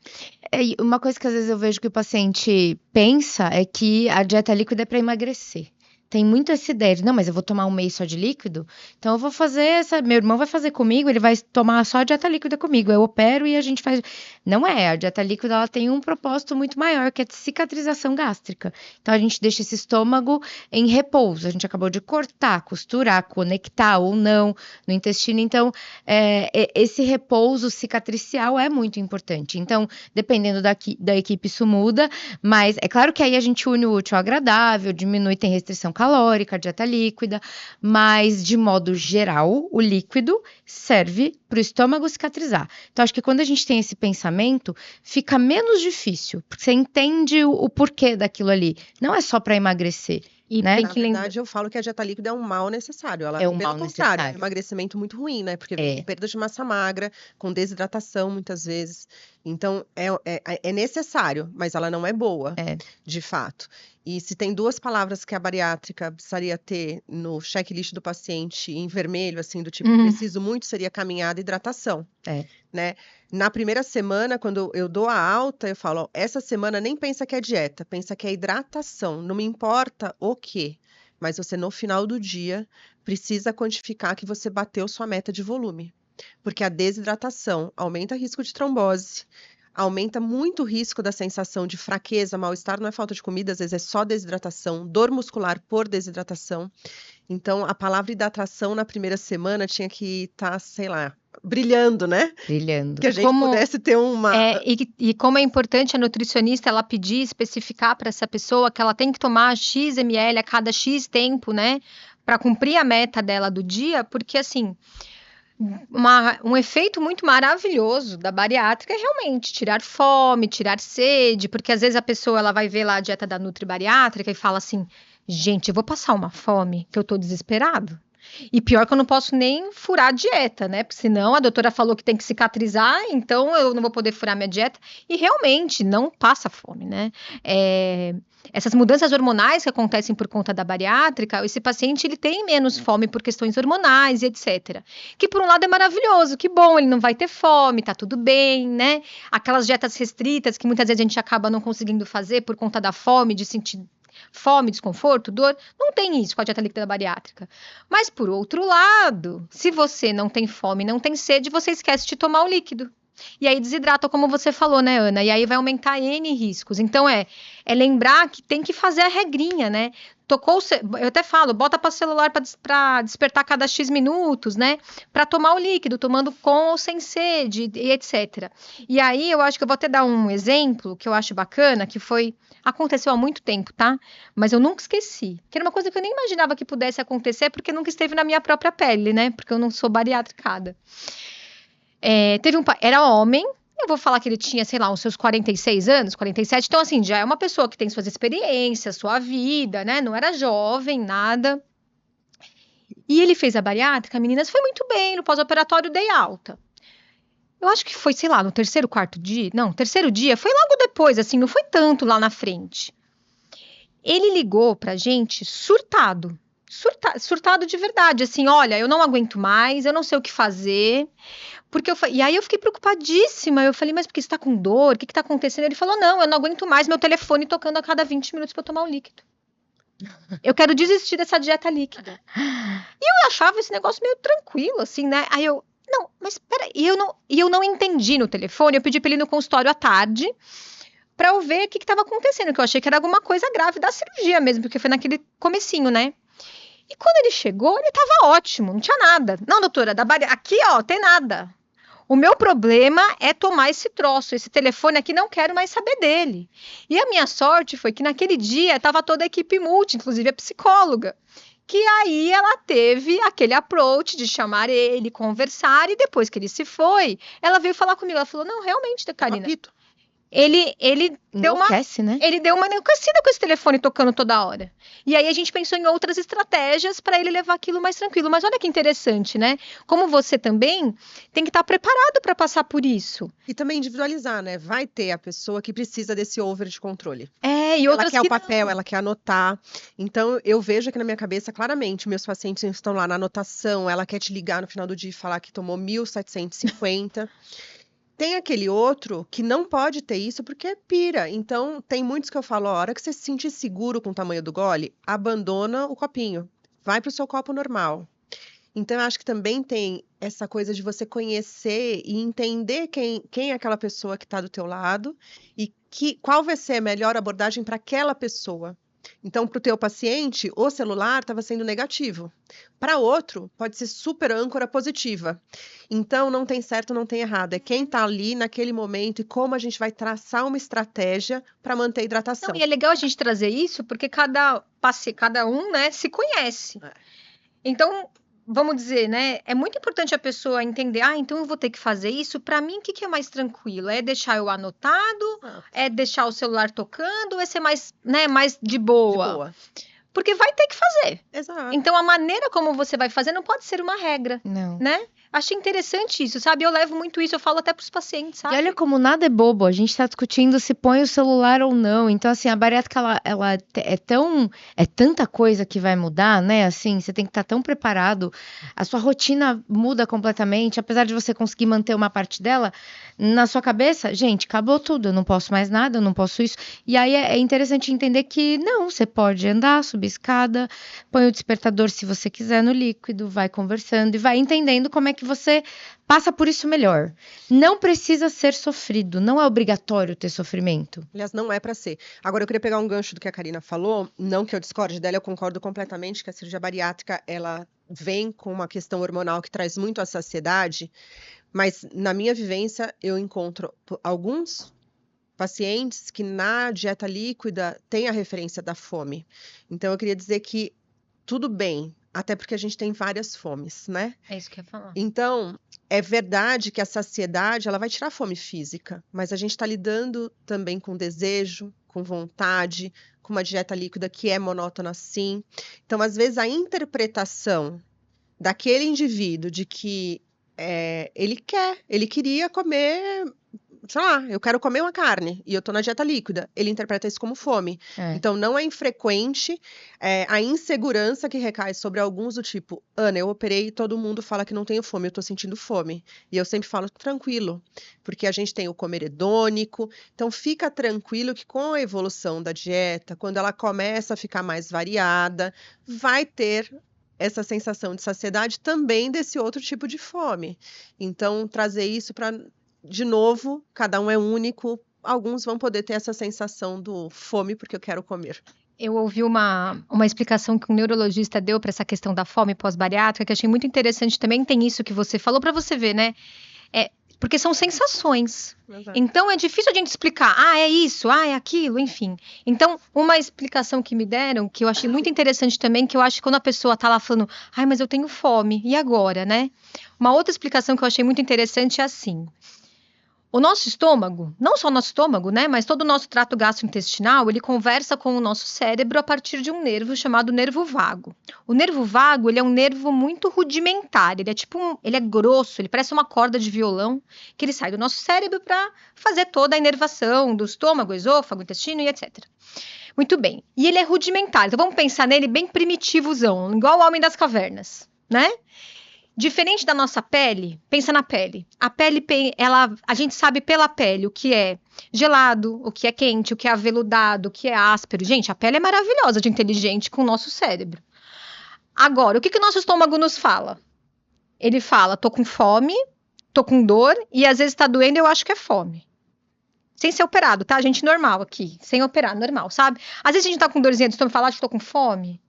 E uma coisa que às vezes eu vejo que o paciente pensa é que a dieta líquida é para emagrecer. Tem muito essa ideia de, não, mas eu vou tomar um mês só de líquido, então eu vou fazer meu irmão vai fazer comigo, ele vai tomar só a dieta líquida comigo, eu opero e a gente faz. Não é, a dieta líquida ela tem um propósito muito maior, que é de cicatrização gástrica. Então a gente deixa esse estômago em repouso, a gente acabou de cortar, costurar, conectar ou não no intestino, então esse repouso cicatricial é muito importante. Então, dependendo da equipe, isso muda, mas é claro que aí a gente une o útil ao agradável, diminui, tem restrição calórica, dieta líquida, mas de modo geral, o líquido serve para o estômago cicatrizar. Então, acho que quando a gente tem esse pensamento, fica menos difícil, porque você entende o porquê daquilo ali. Não é só para emagrecer. E né? tem Na que lembrar. verdade, eu falo que a dieta líquida é um mal necessário. Ela, É um pelo mal contrário, é um necessário. emagrecimento muito ruim, né? Porque É. vem com perda de massa magra, com desidratação muitas vezes. Então, é necessário, mas ela não é boa, É. de fato. E se tem 2 palavras que a bariátrica precisaria ter no checklist do paciente em vermelho, assim, do tipo, preciso muito, seria caminhada e hidratação. É. Né? Na primeira semana, quando eu dou a alta, eu falo, ó, essa semana nem pensa que é dieta, pensa que é hidratação. Não me importa o quê, mas você no final do dia precisa quantificar que você bateu sua meta de volume. Porque a desidratação aumenta o risco de trombose, aumenta muito o risco da sensação de fraqueza, mal-estar, não é falta de comida, às vezes é só desidratação, dor muscular por desidratação. Então, a palavra hidratação na primeira semana tinha que estar, sei lá, brilhando, né? Brilhando. Que a gente pudesse ter uma... E como é importante a nutricionista ela pedir, especificar para essa pessoa que ela tem que tomar X ml a cada X tempo, né? Para cumprir a meta dela do dia, porque assim... Um efeito muito maravilhoso da bariátrica é realmente tirar fome, tirar sede, porque às vezes a pessoa ela vai ver lá a dieta da Nutri Bariátrica e fala assim, gente, eu vou passar uma fome que eu tô desesperado. E pior que eu não posso nem furar a dieta, né? Porque senão a doutora falou que tem que cicatrizar, então eu não vou poder furar minha dieta. E realmente não passa fome, né? Essas mudanças hormonais que acontecem por conta da bariátrica, esse paciente ele tem menos fome por questões hormonais e etc. Que por um lado é maravilhoso, que bom, ele não vai ter fome, tá tudo bem, né? Aquelas dietas restritas que muitas vezes a gente acaba não conseguindo fazer por conta da fome, de sentir Fome, desconforto, dor, não tem isso com a dieta líquida bariátrica. Mas, por outro lado, se você não tem fome, não tem sede, você esquece de tomar o líquido. E aí desidrata, como você falou, né, Ana? E aí vai aumentar N riscos. Então, é lembrar que tem que fazer a regrinha, né? Eu até falo, bota para celular para despertar cada X minutos, né? Para tomar o líquido, tomando com ou sem sede, e etc. E aí, eu acho que eu vou até dar um exemplo que eu acho bacana, que aconteceu há muito tempo, tá? Mas eu nunca esqueci. Que era uma coisa que eu nem imaginava que pudesse acontecer, porque nunca esteve na minha própria pele, né? Porque eu não sou bariátricada. Era homem, eu vou falar que ele tinha, sei lá, uns seus 46 anos, 47, então assim, já é uma pessoa que tem suas experiências, sua vida, né, não era jovem, nada. E ele fez a bariátrica, meninas, foi muito bem, no pós-operatório dei alta. Eu acho que foi, sei lá, no terceiro dia, foi logo depois, assim, não foi tanto lá na frente. Ele ligou pra gente surtado de verdade, assim, olha, eu não aguento mais, eu não sei o que fazer, e aí eu fiquei preocupadíssima, eu falei, mas porque você tá com dor, o que tá acontecendo? Ele falou, não, eu não aguento mais meu telefone tocando a cada 20 minutos pra eu tomar um líquido. Eu quero desistir dessa dieta líquida. E eu achava esse negócio meio tranquilo, assim, né? Aí não, mas peraí, e eu não entendi no telefone, eu pedi pra ele ir no consultório à tarde, pra eu ver o que tava acontecendo, que eu achei que era alguma coisa grave da cirurgia mesmo, porque foi naquele comecinho, né? E quando ele chegou, ele tava ótimo, não tinha nada. Não, doutora, aqui, ó, tem nada. O meu problema é tomar esse troço, esse telefone aqui, não quero mais saber dele. E a minha sorte foi que naquele dia estava toda a equipe multi, inclusive a psicóloga, que aí ela teve aquele approach de chamar ele, conversar, e depois que ele se foi, ela veio falar comigo, ela falou, não, realmente, Karina, ele deu né? Ele deu uma enlouquecida com esse telefone tocando toda hora. E aí a gente pensou em outras estratégias para ele levar aquilo mais tranquilo. Mas olha que interessante, né? Como você também tem que estar preparado para passar por isso. E também individualizar, né? Vai ter a pessoa que precisa desse over de controle. E outras ela quer o papel, ela quer anotar. Então, eu vejo aqui na minha cabeça, claramente, meus pacientes estão lá na anotação, ela quer te ligar no final do dia e falar que tomou 1.750. Tem aquele outro que não pode ter isso porque é pira. Então, tem muitos que eu falo, a hora que você se sentir seguro com o tamanho do gole, abandona o copinho. Vai para o seu copo normal. Então, eu acho que também tem essa coisa de você conhecer e entender quem é aquela pessoa que está do teu lado e qual vai ser a melhor abordagem para aquela pessoa. Então, para o teu paciente, o celular estava sendo negativo. Para outro, pode ser super âncora positiva. Então, não tem certo, não tem errado. É quem está ali naquele momento e como a gente vai traçar uma estratégia para manter a hidratação. Não, e é legal a gente trazer isso, porque cada um, né, se conhece. Então, vamos dizer, né? É muito importante a pessoa entender, então eu vou ter que fazer isso. Para mim, o que é mais tranquilo? É deixar eu anotado? É deixar o celular tocando? É ser mais, né, mais de boa? De boa. Porque vai ter que fazer. Exato. Então, a maneira como você vai fazer não pode ser uma regra. Não. Né? Achei interessante isso, sabe? Eu levo muito isso, eu falo até pros pacientes, sabe? E olha como nada é bobo, a gente tá discutindo se põe o celular ou não. Então, assim, a bariátrica, ela é tanta coisa que vai mudar, né? Assim, você tem que estar tão preparado. A sua rotina muda completamente, apesar de você conseguir manter uma parte dela, na sua cabeça, gente, acabou tudo, eu não posso mais nada, eu não posso isso. E aí é interessante entender que não, você pode andar, subir escada, põe o despertador se você quiser no líquido, vai conversando e vai entendendo como é que você passa por isso melhor. Não precisa ser sofrido, não é obrigatório ter sofrimento. Aliás, não é para ser. Agora, eu queria pegar um gancho do que a Karina falou, não que eu discorde dela, eu concordo completamente que a cirurgia bariátrica, ela vem com uma questão hormonal que traz muito a saciedade, mas na minha vivência, eu encontro alguns pacientes que na dieta líquida tem a referência da fome. Então, eu queria dizer que tudo bem, até porque a gente tem várias fomes, né? É isso que eu ia falar. Então, é verdade que a saciedade, ela vai tirar a fome física, mas a gente está lidando também com desejo, com vontade, com uma dieta líquida que é monótona sim. Então, às vezes, a interpretação daquele indivíduo de que ele queria comer sei lá, eu quero comer uma carne e eu tô na dieta líquida. Ele interpreta isso como fome. Então, não é infrequente a insegurança que recai sobre alguns do tipo, Ana, eu operei e todo mundo fala que não tenho fome, eu tô sentindo fome. E eu sempre falo, tranquilo, porque a gente tem o comer hedônico. Então, fica tranquilo que com a evolução da dieta, quando ela começa a ficar mais variada, vai ter essa sensação de saciedade também desse outro tipo de fome. Então, trazer isso para... De novo, cada um é único. Alguns vão poder ter essa sensação do fome porque eu quero comer. Eu ouvi uma explicação que um neurologista deu para essa questão da fome pós-bariátrica, que achei muito interessante também. Tem isso que você falou para você ver, né? Porque são sensações. Exato. Então, é difícil a gente explicar. É isso, é aquilo, enfim. Então, uma explicação que me deram, que eu achei muito interessante também, que eu acho que quando a pessoa tá lá falando, mas eu tenho fome, e agora, né? Uma outra explicação que eu achei muito interessante é assim. O nosso estômago, não só o nosso estômago, né, mas todo o nosso trato gastrointestinal, ele conversa com o nosso cérebro a partir de um nervo chamado nervo vago. O nervo vago, ele é um nervo muito rudimentar, ele é grosso, ele parece uma corda de violão, que ele sai do nosso cérebro para fazer toda a inervação do estômago, esôfago, intestino e etc. Muito bem. E ele é rudimentar, então vamos pensar nele bem primitivozão, igual o homem das cavernas, né? Diferente da nossa pele, pensa na pele. A pele, a gente sabe pela pele o que é gelado, o que é quente, o que é aveludado, o que é áspero. Gente, a pele é maravilhosa de inteligente com o nosso cérebro. Agora, o que o nosso estômago nos fala? Ele fala, tô com fome, tô com dor e às vezes tá doendo, eu acho que é fome. Sem ser operado, tá? Gente normal aqui, sem operar, normal, sabe? Às vezes a gente tá com dorzinha do estômago e fala, acho que tô com fome.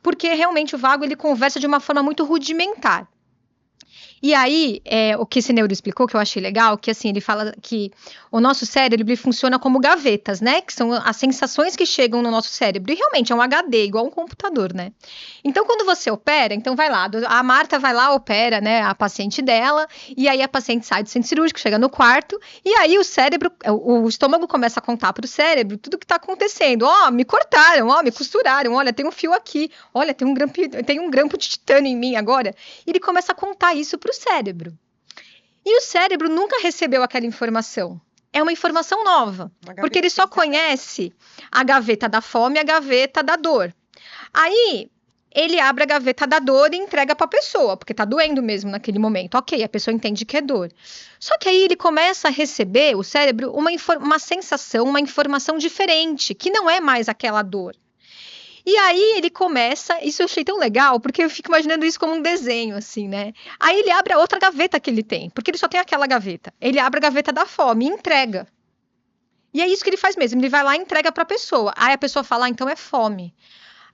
Porque realmente o vago, ele conversa de uma forma muito rudimentar. E aí, o que esse neuro explicou, que eu achei legal, que assim, ele fala que o nosso cérebro ele funciona como gavetas, né? Que são as sensações que chegam no nosso cérebro. E realmente é um HD, igual um computador, né? Então, quando você opera, então vai lá, a Marta vai lá, opera, né, a paciente dela, e aí a paciente sai do centro cirúrgico, chega no quarto, e aí o estômago começa a contar para o cérebro tudo que está acontecendo. Me cortaram, me costuraram, olha, tem um fio aqui, olha, tem um grampo de titânio em mim agora. E ele começa a contar isso para o cérebro. E o cérebro nunca recebeu aquela informação. É uma informação nova, porque ele só conhece a gaveta da fome e a gaveta da dor. Aí, ele abre a gaveta da dor e entrega para a pessoa, porque está doendo mesmo naquele momento. Ok, a pessoa entende que é dor. Só que aí ele começa a receber, o cérebro, uma sensação, uma informação diferente, que não é mais aquela dor. E aí ele começa, isso eu achei tão legal, porque eu fico imaginando isso como um desenho, assim, né? Aí ele abre a outra gaveta que ele tem, porque ele só tem aquela gaveta. Ele abre a gaveta da fome e entrega. E é isso que ele faz mesmo, ele vai lá e entrega para a pessoa. Aí a pessoa fala, então é fome.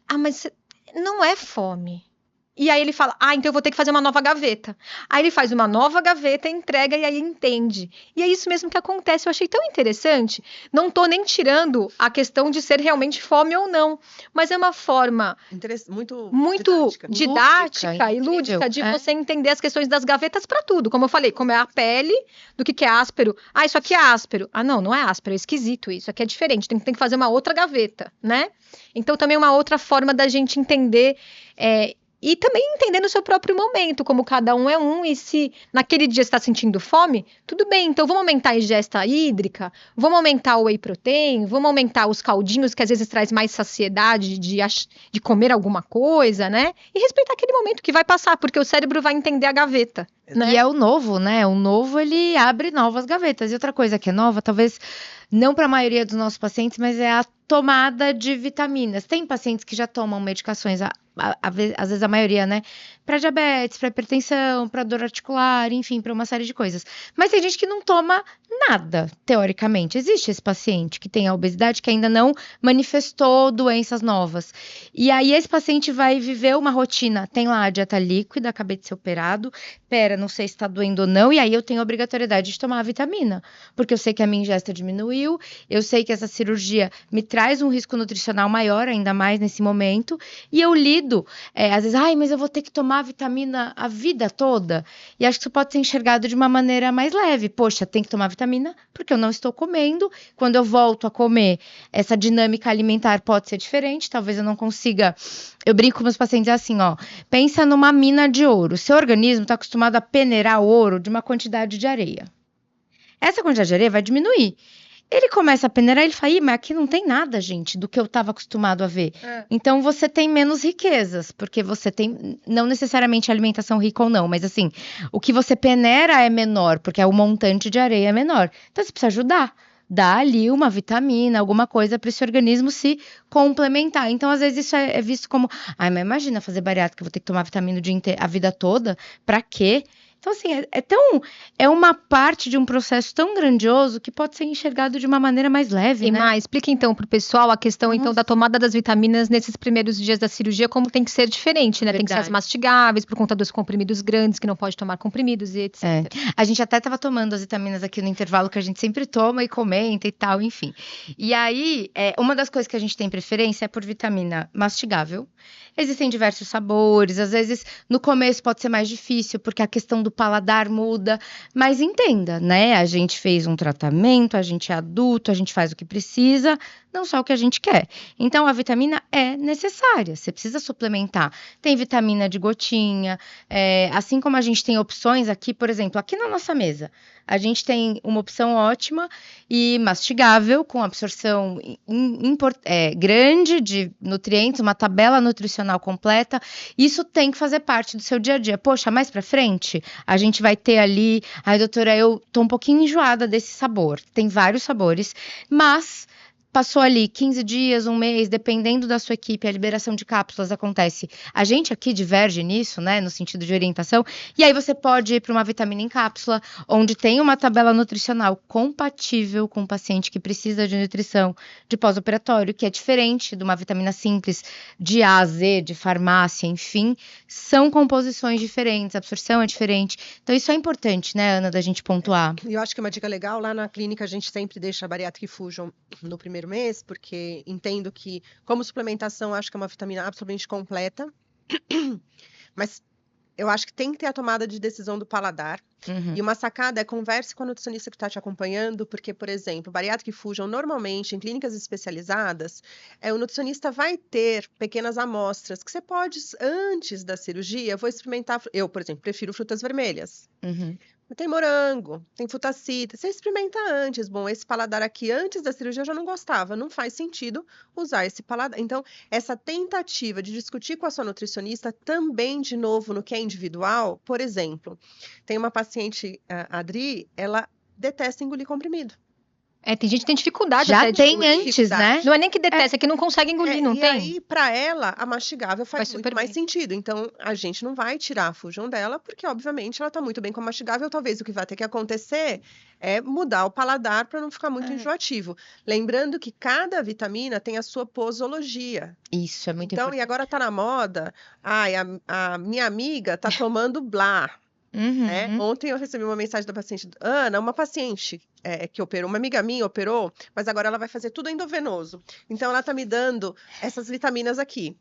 Mas não é fome. E aí ele fala, então eu vou ter que fazer uma nova gaveta. Aí ele faz uma nova gaveta, entrega e aí entende. E é isso mesmo que acontece. Eu achei tão interessante. Não tô nem tirando a questão de ser realmente fome ou não. Mas é uma forma muito didática e lúdica de você entender as questões das gavetas para tudo. Como eu falei, como é a pele, do que é áspero. Isso aqui é áspero. Não é áspero, é esquisito isso. Aqui é diferente, tem que fazer uma outra gaveta, né? Então também uma outra forma da gente entender... E também entender no seu próprio momento, como cada um é um, e se naquele dia você está sentindo fome, tudo bem, então vamos aumentar a ingesta hídrica, vamos aumentar o whey protein, vamos aumentar os caldinhos, que às vezes traz mais saciedade de comer alguma coisa, né? E respeitar aquele momento que vai passar, porque o cérebro vai entender a gaveta, né? E é o novo, né? O novo, ele abre novas gavetas. E outra coisa que é nova, talvez não para a maioria dos nossos pacientes, mas é a tomada de vitaminas. Tem pacientes que já tomam medicações, às vezes a maioria, né? Para diabetes, para hipertensão, para dor articular, enfim, para uma série de coisas. Mas tem gente que não toma nada, teoricamente. Existe esse paciente que tem a obesidade que ainda não manifestou doenças novas. E aí esse paciente vai viver uma rotina. Tem lá a dieta líquida, acabei de ser operado. Não sei se está doendo ou não. E aí eu tenho a obrigatoriedade de tomar a vitamina. Porque eu sei que a minha ingesta diminuiu. Eu sei que essa cirurgia me traz um risco nutricional maior, ainda mais nesse momento. E eu lido, às vezes, mas eu vou ter que tomar vitamina a vida toda. E acho que isso pode ser enxergado de uma maneira mais leve. Poxa, tem que tomar vitamina porque eu não estou comendo. Quando eu volto a comer, essa dinâmica alimentar pode ser diferente. Talvez eu não consiga... Eu brinco com meus pacientes assim, pensa numa mina de ouro. Seu organismo está acostumado a peneirar ouro de uma quantidade de areia. essa quantidade de areia vai diminuir. Ele começa a peneirar, ele fala, mas aqui não tem nada, gente, do que eu estava acostumado a ver. Então, você tem menos riquezas, porque você tem, não necessariamente alimentação rica ou não, mas assim, o que você peneira é menor, porque o montante de areia é menor. Então, você precisa ajudar. Dar ali uma vitamina, alguma coisa para esse organismo se complementar. Então, às vezes, isso é visto como, mas imagina fazer bariátrica, eu vou ter que tomar vitamina a vida toda, para quê? Então, assim, é uma parte de um processo tão grandioso que pode ser enxergado de uma maneira mais leve, E né? explica então para o pessoal a questão então da tomada das vitaminas nesses primeiros dias da cirurgia, como tem que ser diferente, né? Tem que ser as Verdade. mastigáveis, por conta dos comprimidos grandes, que não pode tomar comprimidos e etc. A gente até estava tomando as vitaminas aqui no intervalo, que a gente sempre toma e comenta e tal, enfim. E aí, uma das coisas que a gente tem preferência é por vitamina mastigável. Existem diversos sabores, às vezes no começo pode ser mais difícil, porque a questão do paladar muda, mas entenda, né? A gente fez um tratamento, a gente é adulto, a gente faz o que precisa, não só o que a gente quer. Então, a vitamina é necessária, você precisa suplementar. Tem vitamina de gotinha, assim como a gente tem opções aqui, por exemplo, aqui na nossa mesa, a gente tem uma opção ótima e mastigável, com absorção grande de nutrientes, uma tabela nutricional completa. Isso tem que fazer parte do seu dia a dia. Poxa, mais pra frente, a gente vai ter ali... Ai, doutora, eu tô um pouquinho enjoada desse sabor. Tem vários sabores, mas... Passou ali 15 dias, um mês, dependendo da sua equipe, a liberação de cápsulas acontece. A gente aqui diverge nisso, né, no sentido de orientação, e aí você pode ir para uma vitamina em cápsula, onde tem uma tabela nutricional compatível com o paciente que precisa de nutrição de pós-operatório, que é diferente de uma vitamina simples de A a Z, de farmácia, enfim, são composições diferentes, a absorção é diferente. Então isso é importante, né, Ana, da gente pontuar. E eu acho que uma dica legal, lá na clínica a gente sempre deixa a Bariatric Fusion no primeiro mês, porque entendo que, como suplementação, acho que é uma vitamina absolutamente completa, mas eu acho que tem que ter a tomada de decisão do paladar. E uma sacada é converse com a nutricionista que está te acompanhando, porque, por exemplo, Bariatric Fusion, normalmente, em clínicas especializadas, o nutricionista vai ter pequenas amostras que você pode, antes da cirurgia, vou experimentar. Eu, por exemplo, prefiro frutas vermelhas. Tem morango, tem futacita. Você experimenta antes. Bom, esse paladar aqui, antes da cirurgia, eu já não gostava. Não faz sentido usar esse paladar. Então, essa tentativa de discutir com a sua nutricionista também, de novo, no que é individual. Por exemplo, tem uma paciente, a Adri, ela detesta engolir comprimido. Tem gente que tem dificuldade Já até de tem engolir. antes, né? Não é nem que detesta, é que não consegue engolir, não e tem? aí, para ela, a mastigável faz super muito mais bem. sentido. Então, a gente não vai tirar a Fusion dela, porque, obviamente, ela está muito bem com a mastigável. Talvez o que vai ter que acontecer é mudar o paladar para não ficar muito enjoativo. Lembrando que cada vitamina tem a sua posologia. Isso é muito Então, importante. e agora está na moda, a minha amiga está tomando Blá. Ontem eu recebi uma mensagem da paciente, Ana, uma paciente que operou, uma amiga minha operou, mas agora ela vai fazer tudo endovenoso. Então ela tá me dando essas vitaminas aqui.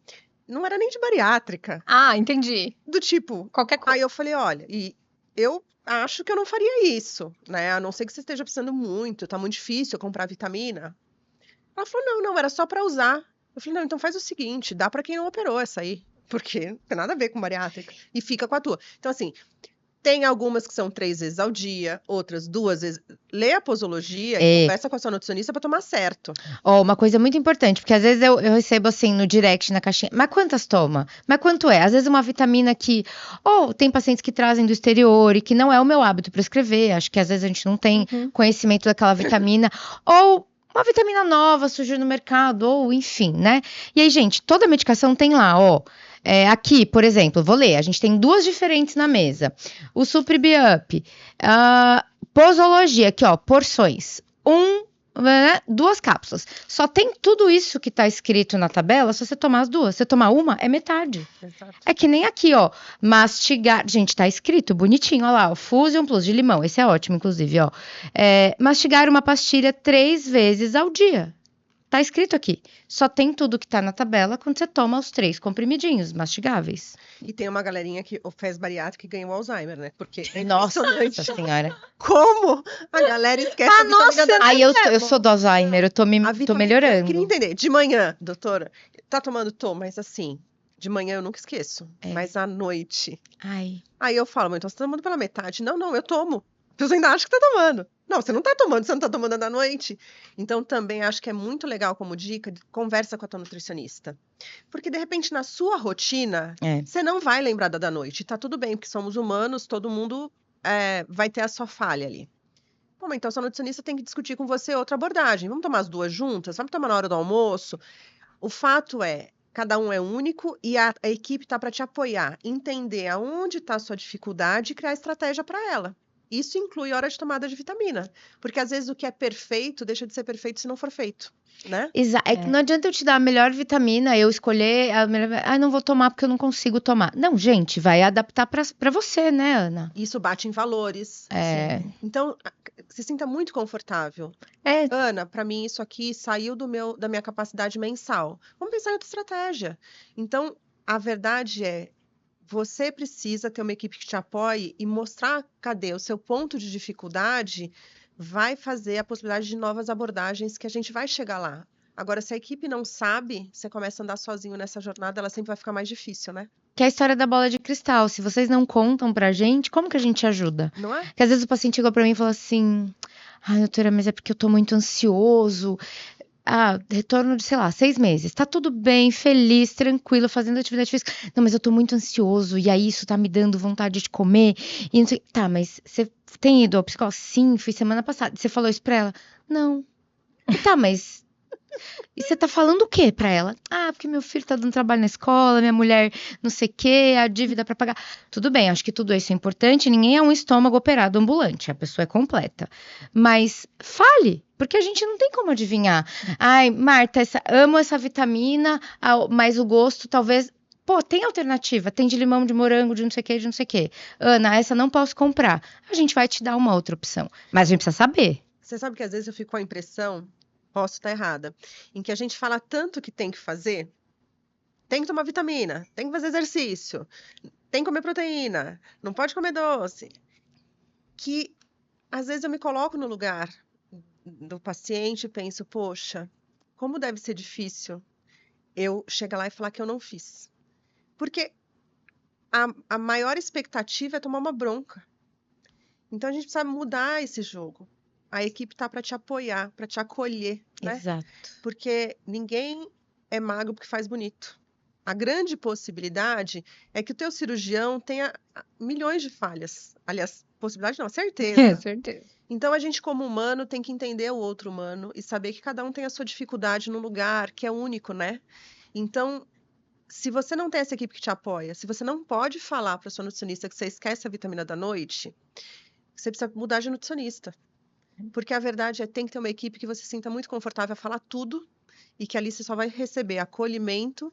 Não era nem de bariátrica. Entendi. Do tipo, Qualquer coisa. aí eu falei, olha, e eu acho que eu não faria isso, né? A não ser que você esteja precisando muito, tá muito difícil eu comprar vitamina. Ela falou, não, era só para usar. Eu falei, não, então faz o seguinte, dá para quem não operou essa aí, porque não tem nada a ver com bariátrica, e fica com a tua. Então, assim, tem algumas que são 3 vezes ao dia, outras 2 vezes. Lê a posologia e conversa com a sua nutricionista para tomar certo. Uma coisa muito importante, porque às vezes eu recebo assim no direct, na caixinha, mas quantas toma? Mas quanto é? Às vezes uma vitamina que, tem pacientes que trazem do exterior e que não é o meu hábito prescrever, acho que às vezes a gente não tem conhecimento daquela vitamina, ou uma vitamina nova surgiu no mercado, ou enfim, né? E aí, gente, toda medicação tem lá, aqui, por exemplo, vou ler, a gente tem 2 diferentes na mesa. O SupriBup, posologia, aqui, porções. 2 cápsulas. Só tem tudo isso que tá escrito na tabela se você tomar as 2. Se você tomar uma, é metade. Exato. É que nem aqui, mastigar. Gente, tá escrito bonitinho, ó lá, Fusion Plus de limão. Esse é ótimo, inclusive, mastigar uma pastilha 3 vezes ao dia. Tá escrito aqui. Só tem tudo que tá na tabela quando você toma os 3 comprimidinhos mastigáveis. E tem uma galerinha que fez bariátrica e ganhou Alzheimer, né? Porque é Nossa impressionante senhora. como a galera esquece a vitamina D. Aí eu sou do Alzheimer, eu tô melhorando. Eu queria entender, de manhã, doutora, tá tomando? Tô, mas assim, de manhã eu nunca esqueço. Mas à noite. Ai. Aí eu falo, então você tá tomando pela metade? Não, eu tomo. pessoa ainda acha que tá tomando. Não, você não tá tomando, você não tá tomando da noite. Então, também acho que é muito legal como dica, conversa com a tua nutricionista. Porque, de repente, na sua rotina, você não vai lembrar da noite. Tá tudo bem, porque somos humanos, todo mundo vai ter a sua falha ali. Bom, então, sua nutricionista tem que discutir com você outra abordagem. Vamos tomar as duas juntas? Vamos tomar na hora do almoço? O fato é, cada um é único e a equipe tá para te apoiar, entender aonde tá a sua dificuldade e criar estratégia para ela. Isso inclui hora de tomada de vitamina, porque às vezes o que é perfeito deixa de ser perfeito se não for feito, né? Exato. Que não adianta eu te dar a melhor vitamina, eu escolher a melhor. Não vou tomar porque eu não consigo tomar. Não, gente, vai adaptar pra você, né, Ana? Isso bate em valores. Então, se sinta muito confortável. Ana, para mim isso aqui saiu da minha capacidade mensal. Vamos pensar em outra estratégia. Então, a verdade é, você precisa ter uma equipe que te apoie e mostrar cadê o seu ponto de dificuldade, vai fazer a possibilidade de novas abordagens que a gente vai chegar lá. Agora, se a equipe não sabe, você começa a andar sozinho nessa jornada, ela sempre vai ficar mais difícil, né? Que é a história da bola de cristal. Se vocês não contam pra gente, como que a gente ajuda? Não é? Porque às vezes o paciente chegou pra mim e falou assim: ai, doutora, mas é porque eu tô muito ansioso. Retorno de, sei lá, 6 meses. Tá tudo bem, feliz, tranquilo, fazendo atividade física. Não, mas eu tô muito ansioso, e aí isso tá me dando vontade de comer. E não sei... Tá, mas você tem ido ao psicólogo? Sim, fui semana passada. Você falou isso pra ela? Não. Tá, mas... E você tá falando o quê pra ela? Porque meu filho tá dando trabalho na escola, minha mulher não sei o quê, a dívida pra pagar. Tudo bem, acho que tudo isso é importante, ninguém é um estômago operado ambulante, a pessoa é completa. Mas fale, porque a gente não tem como adivinhar. Ai, Marta, amo essa vitamina, mas o gosto talvez... Pô, tem alternativa, tem de limão, de morango, de não sei o quê, de não sei o quê. Ana, essa não posso comprar. A gente vai te dar uma outra opção, mas a gente precisa saber. Você sabe que às vezes eu fico com a impressão... Posso estar errada, em que a gente fala tanto que tem que fazer, tem que tomar vitamina, tem que fazer exercício, tem que comer proteína, não pode comer doce, que às vezes eu me coloco no lugar do paciente e penso, poxa, como deve ser difícil eu chegar lá e falar que eu não fiz. Porque a maior expectativa é tomar uma bronca. Então a gente precisa mudar esse jogo. A equipe tá para te apoiar, para te acolher, né? Exato. Porque ninguém é magro porque faz bonito. A grande possibilidade é que o teu cirurgião tenha milhões de falhas. Aliás, possibilidade não, certeza. Certeza. Então, a gente como humano tem que entender o outro humano e saber que cada um tem a sua dificuldade no lugar, que é único, né? Então, se você não tem essa equipe que te apoia, se você não pode falar para sua nutricionista que você esquece a vitamina da noite, você precisa mudar de nutricionista. Porque a verdade é que tem que ter uma equipe que você se sinta muito confortável a falar tudo e que ali você só vai receber acolhimento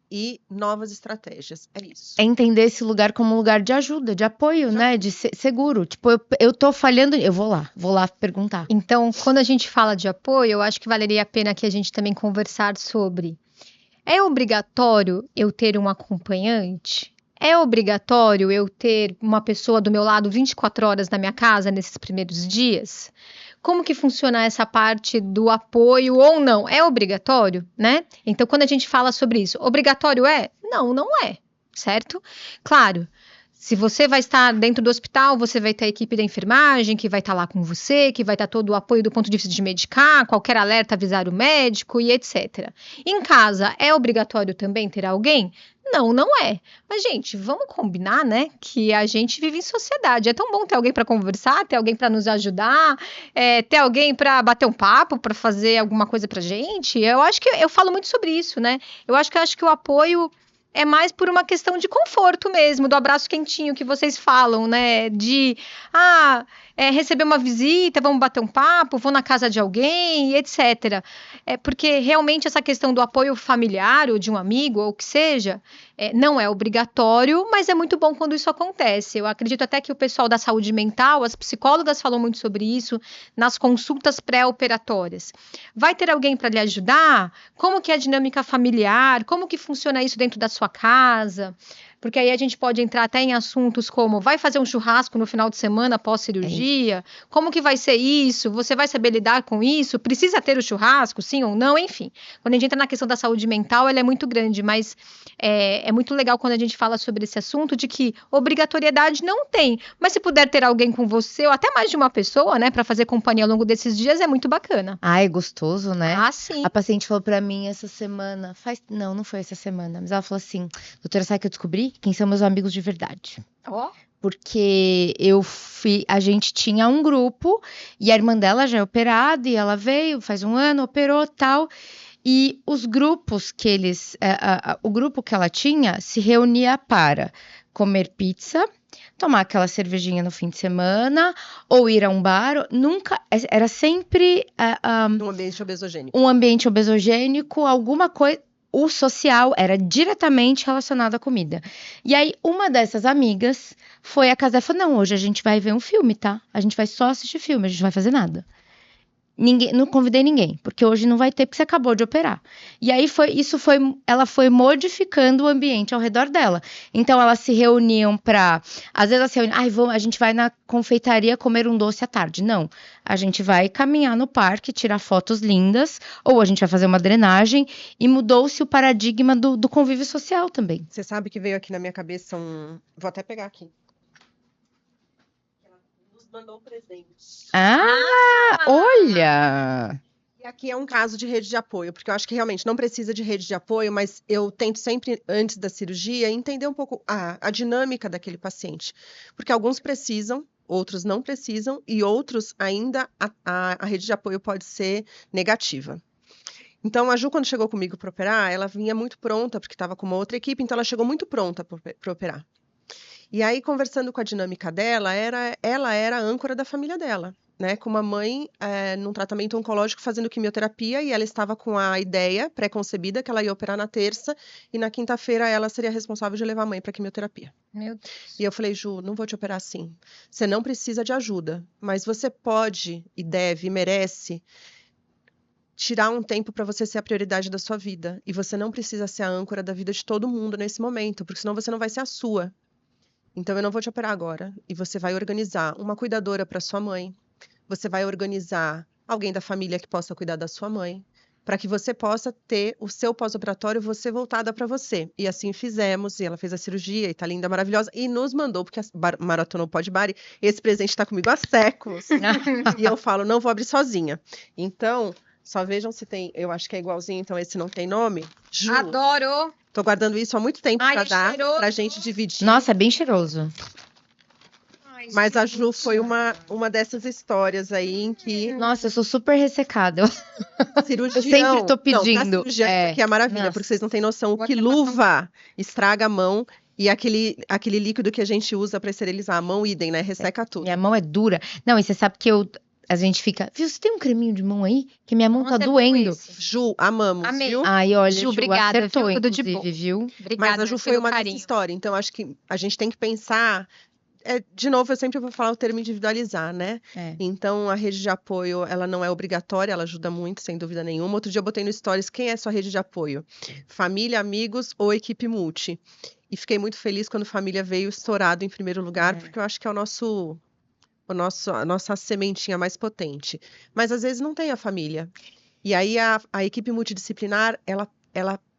e novas estratégias. É isso. É entender esse lugar como um lugar de ajuda, de apoio, né? De seguro. Tipo, eu tô falhando, eu vou lá perguntar. Então, quando a gente fala de apoio, eu acho que valeria a pena que a gente também conversar sobre: é obrigatório eu ter um acompanhante? É obrigatório eu ter uma pessoa do meu lado 24 horas na minha casa nesses primeiros dias? Como que funciona essa parte do apoio ou não? É obrigatório, né? Então, quando a gente fala sobre isso, obrigatório é? Não, não é, certo? Claro, se você vai estar dentro do hospital, você vai ter a equipe da enfermagem que vai estar lá com você, que vai estar todo o apoio do ponto de vista de medicar, qualquer alerta avisar o médico e etc. Em casa, é obrigatório também ter alguém? Não, não é. Mas, gente, vamos combinar, né? Que a gente vive em sociedade. É tão bom ter alguém para conversar, ter alguém para nos ajudar, ter alguém para bater um papo, para fazer alguma coisa pra gente. Eu acho que eu falo muito sobre isso, né? Eu acho que o apoio é mais por uma questão de conforto mesmo, do abraço quentinho que vocês falam, né? De, receber uma visita, vamos bater um papo, vou na casa de alguém, etc. Porque realmente essa questão do apoio familiar ou de um amigo ou o que seja, não é obrigatório, mas é muito bom quando isso acontece. Eu acredito até que o pessoal da saúde mental, as psicólogas falam muito sobre isso nas consultas pré-operatórias. Vai ter alguém para lhe ajudar? Como que é a dinâmica familiar? Como que funciona isso dentro da sua casa? Porque aí a gente pode entrar até em assuntos como, vai fazer um churrasco no final de semana após cirurgia? Como que vai ser isso? Você vai saber lidar com isso? Precisa ter o churrasco, sim ou não? Enfim, quando a gente entra na questão da saúde mental, ela é muito grande, mas é muito legal quando a gente fala sobre esse assunto de que obrigatoriedade não tem, mas se puder ter alguém com você, ou até mais de uma pessoa, né, para fazer companhia ao longo desses dias, é muito bacana. Ai, gostoso, né? Ah, sim. A paciente falou pra mim essa semana, não foi essa semana, mas ela falou assim, doutora, sabe que eu descobri? Quem são meus amigos de verdade. Ó. Porque a gente tinha um grupo, e a irmã dela já é operada, e ela veio, faz um ano, operou, tal, e os grupos que o grupo que ela tinha se reunia para comer pizza, tomar aquela cervejinha no fim de semana, ou ir a um bar, era sempre Um ambiente obesogênico. um ambiente obesogênico, alguma coisa. O social era diretamente relacionado à comida. E aí, uma dessas amigas foi à casa e falou: não, hoje a gente vai ver um filme, tá? A gente vai só assistir filme, a gente não vai fazer nada. Não convidei ninguém, porque hoje não vai ter, porque você acabou de operar. E aí ela foi modificando o ambiente ao redor dela. Então elas se reuniam às vezes elas se reuniam, a gente vai na confeitaria comer um doce à tarde. Não, a gente vai caminhar no parque, tirar fotos lindas, ou a gente vai fazer uma drenagem, e mudou-se o paradigma do convívio social também. Você sabe que veio aqui na minha cabeça Vou até pegar aqui. Ela nos mandou um presente. Olha! E aqui é um caso de rede de apoio, porque eu acho que realmente não precisa de rede de apoio, mas eu tento sempre, antes da cirurgia, entender um pouco a dinâmica daquele paciente. Porque alguns precisam, outros não precisam, e outros ainda a rede de apoio pode ser negativa. Então, a Ju, quando chegou comigo para operar, ela vinha muito pronta, porque estava com uma outra equipe, então ela chegou muito pronta para operar. E aí, conversando com a dinâmica dela, ela era a âncora da família dela, né? Com uma mãe num tratamento oncológico fazendo quimioterapia, e ela estava com a ideia pré-concebida que ela ia operar na terça, e na quinta-feira ela seria responsável de levar a mãe para quimioterapia. Meu Deus. E eu falei: Ju, não vou te operar assim. Você não precisa de ajuda, mas você pode e deve e merece tirar um tempo para você ser a prioridade da sua vida. E você não precisa ser a âncora da vida de todo mundo nesse momento, porque senão você não vai ser a sua. Então, eu não vou te operar agora. E você vai organizar uma cuidadora para sua mãe. Você vai organizar alguém da família que possa cuidar da sua mãe. Para que você possa ter o seu pós-operatório você voltada para você. E assim fizemos. E ela fez a cirurgia e tá linda, maravilhosa. E nos mandou, porque maratonou Pod Bari. Esse presente está comigo há séculos. E eu falo, não vou abrir sozinha. Então, só vejam se tem... Eu acho que é igualzinho, então esse não tem nome. Ju. Adoro! Tô guardando isso há muito tempo para dar, cheiroso. pra gente dividir. Nossa, é bem cheiroso. Ai, Mas a Ju foi uma dessas histórias aí em que Nossa, eu sou super ressecada. cirurgião... Eu sempre tô pedindo. Não, pra cirurgia, que é maravilha, Nossa. porque vocês não têm noção o Vou que até luva estraga a mão e aquele líquido que a gente usa para esterilizar a mão, idem, né? Resseca tudo. Minha mão é dura. Não, e você sabe que a gente fica... Viu, você tem um creminho de mão aí? Que minha mão Nossa, tá é bom doendo. esse. Ju, amamos, Amei. viu? Ai, olha, Ju, Ju, obrigada, acertou, viu? Tudo de inclusive, viu? Obrigada Mas a Ju foi pelo uma carinho. dessa história. Então, acho que a gente tem que pensar... de novo, eu sempre vou falar o termo individualizar, né? É. Então, a rede de apoio, ela não é obrigatória, ela ajuda muito, sem dúvida nenhuma. Outro dia eu botei no Stories, quem é sua rede de apoio? Família, amigos ou equipe multi? E fiquei muito feliz quando família veio estourado em primeiro lugar, porque eu acho que é a nossa sementinha mais potente. Mas, às vezes, não tem a família. E aí, a equipe multidisciplinar, ela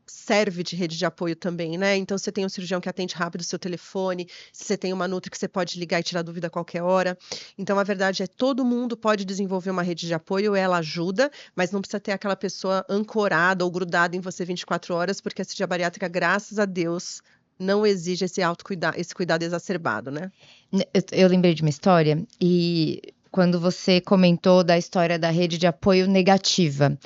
serve de rede de apoio também, né? Então, você tem um cirurgião que atende rápido o seu telefone, você tem uma nutri que você pode ligar e tirar dúvida a qualquer hora. Então, a verdade é, todo mundo pode desenvolver uma rede de apoio, ela ajuda, mas não precisa ter aquela pessoa ancorada ou grudada em você 24 horas, porque a cirurgia bariátrica, graças a Deus, não exige esse cuidado exacerbado, né? Eu lembrei de uma história, e quando você comentou da história da rede de apoio negativa.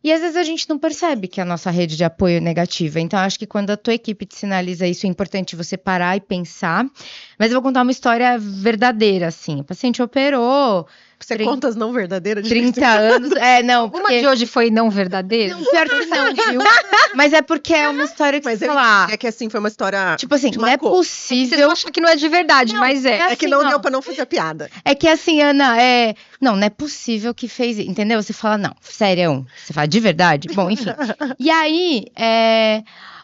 E às vezes a gente não percebe que a nossa rede de apoio é negativa. Então, acho que quando a tua equipe te sinaliza isso, é importante você parar e pensar. Mas eu vou contar uma história verdadeira, assim. O paciente operou... Você conta as não verdadeiras? 30 anos. Não, porque... Uma de hoje foi não verdadeira? Não, pior que não, viu? Mas é porque é uma história que Mas você fala... é que assim, foi uma história... Tipo assim, não é marcou. possível... Vocês acham que não é de verdade, mas é. É que assim, não ó. deu pra não fazer piada. É que assim, Ana, não é possível que fez isso, entendeu? Você fala, não, sério, você fala, de verdade? Bom, enfim. E aí,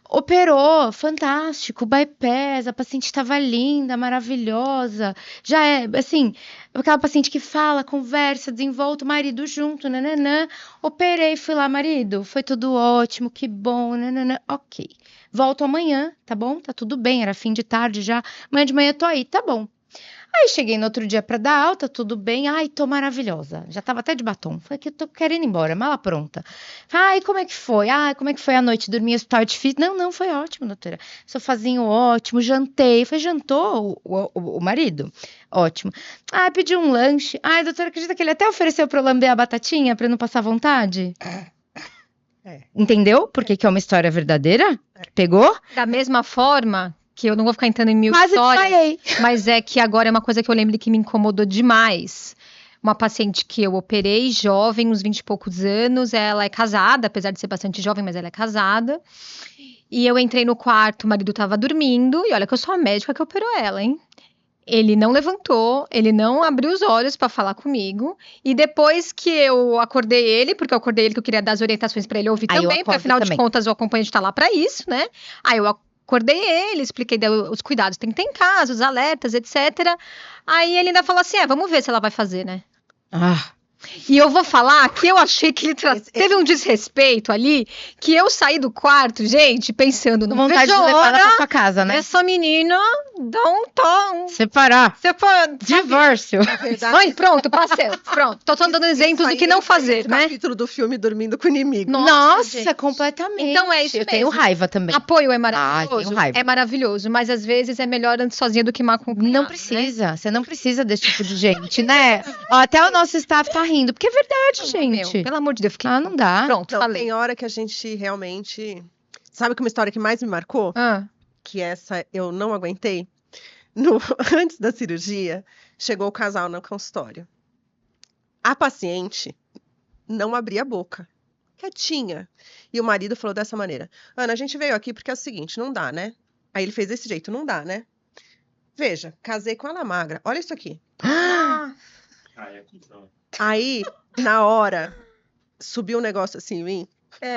Operou, fantástico, bypass, a paciente estava linda, maravilhosa. Já é, assim, aquela paciente que fala, conversa, desenvolve o marido junto, nananã. Operei, fui lá, marido, foi tudo ótimo, que bom, nananã. Ok. Volto amanhã, tá bom? Tá tudo bem, era fim de tarde já. Amanhã de manhã eu tô aí, tá bom. Aí cheguei no outro dia pra dar alta, tudo bem. Ai, tô maravilhosa. Já tava até de batom. Falei que eu tô querendo ir embora, mala pronta. Ai, como é que foi? Ai, como é que foi a noite? Dormi em hospital difícil? Não, foi ótimo, doutora. Sofazinho ótimo, jantei. Falei, jantou o marido? Ótimo. Ai, pedi um lanche. Ai, doutora, acredita que ele até ofereceu pra eu lamber a batatinha pra eu não passar vontade? Entendeu? Porque que é uma história verdadeira? Pegou? Da mesma forma que eu não vou ficar entrando em mil Quase histórias, desmaiei. mas é que agora é uma coisa que eu lembro que me incomodou demais. Uma paciente que eu operei, jovem, uns 20 e poucos anos, ela é casada, apesar de ser bastante jovem, mas ela é casada. E eu entrei no quarto, o marido tava dormindo, e olha que eu sou a médica que operou ela, hein? Ele não levantou, ele não abriu os olhos para falar comigo. E depois que eu acordei ele, porque eu acordei ele que eu queria dar as orientações para ele ouvir Aí eu também, porque acordo afinal de também. contas o acompanhante tá lá para isso, né? Aí eu acordei ele, expliquei os cuidados que tem que ter em casa, os alertas, etc. Aí ele ainda falou assim: vamos ver se ela vai fazer, né? Ah, E eu vou falar que eu achei que ele Esse- teve um desrespeito ali, que eu saí do quarto, gente, pensando, com não vontade de vejo a levar ela pra hora sua casa, né? essa menina dá um tom. Separar. Você pode. Divórcio. Na verdade, Ai, pronto, passei. Pronto, tô só dando exemplos do que não fazer, o né? capítulo do filme Dormindo com o Inimigo. Nossa, gente. completamente. Então é isso Eu tenho mesmo. raiva também. Apoio é Ah, maravilhoso. tenho raiva. É maravilhoso, mas às vezes é melhor andar sozinha do que mal acompanhada. Não né? precisa, você não precisa desse tipo de gente, né? Ó, até o nosso staff tá rindo, porque é verdade, gente. Meu, pelo amor de Deus, fiquei. Ah, não dá. Pronto, Não, falei. tem hora que a gente realmente. Sabe que uma história que mais me marcou? Ah, Que essa eu não aguentei. Antes da cirurgia, chegou o casal no consultório. A paciente não abria a boca, quietinha. E o marido falou dessa maneira: Ana, a gente veio aqui porque é o seguinte, não dá, né? Aí ele fez desse jeito, não dá, né? Veja, casei com ela magra. Olha isso aqui. Aí, na hora, subiu um negócio assim em mim.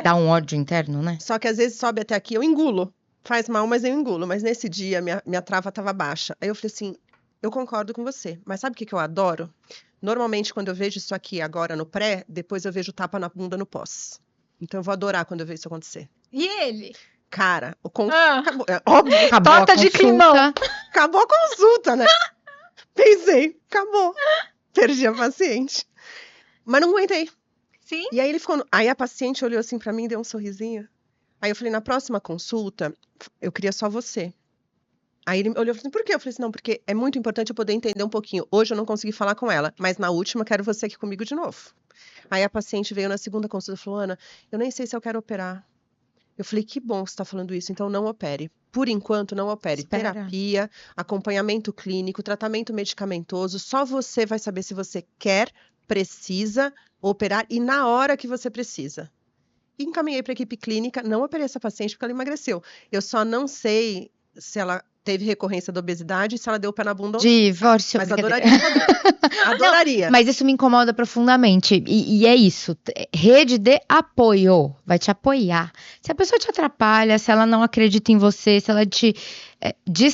Dá um ódio interno, né? Só que às vezes sobe até aqui, eu engulo. Faz mal, mas eu engulo. Mas nesse dia, minha trava tava baixa. Aí eu falei assim, eu concordo com você. Mas sabe o que eu adoro? Normalmente, quando eu vejo isso aqui agora no pré, depois eu vejo tapa na bunda no pós. Então eu vou adorar quando eu ver isso acontecer. e ele? Cara, Ah. acabou. É óbvio, Acabou Torta a de consulta. climão. acabou a consulta, né? Pensei, acabou. Perdi a paciente. Mas não aguentei. Sim. E aí ele ficou. Aí a paciente olhou assim pra mim, deu um sorrisinho. Aí eu falei, na próxima consulta, eu queria só você. Aí ele olhou e falou assim, por quê? Eu falei assim, não, porque é muito importante eu poder entender um pouquinho. Hoje eu não consegui falar com ela, mas na última quero você aqui comigo de novo. Aí a paciente veio na segunda consulta e falou, Ana, eu nem sei se eu quero operar. Eu falei, que bom que você está falando isso, então não opere. Por enquanto, não opere. Espera. Terapia, acompanhamento clínico, tratamento medicamentoso, só você vai saber se você quer, precisa operar e na hora que você precisa. E encaminhei para a equipe clínica, não operei essa paciente porque ela emagreceu. Eu só não sei se ela teve recorrência da obesidade e se ela deu o pé na bunda ou não. Divórcio. Mas brincadeira. adoraria saber. Adoraria. Mas isso me incomoda profundamente. E é isso. Rede de apoio. Vai te apoiar. Se a pessoa te atrapalha, se ela não acredita em você, se ela te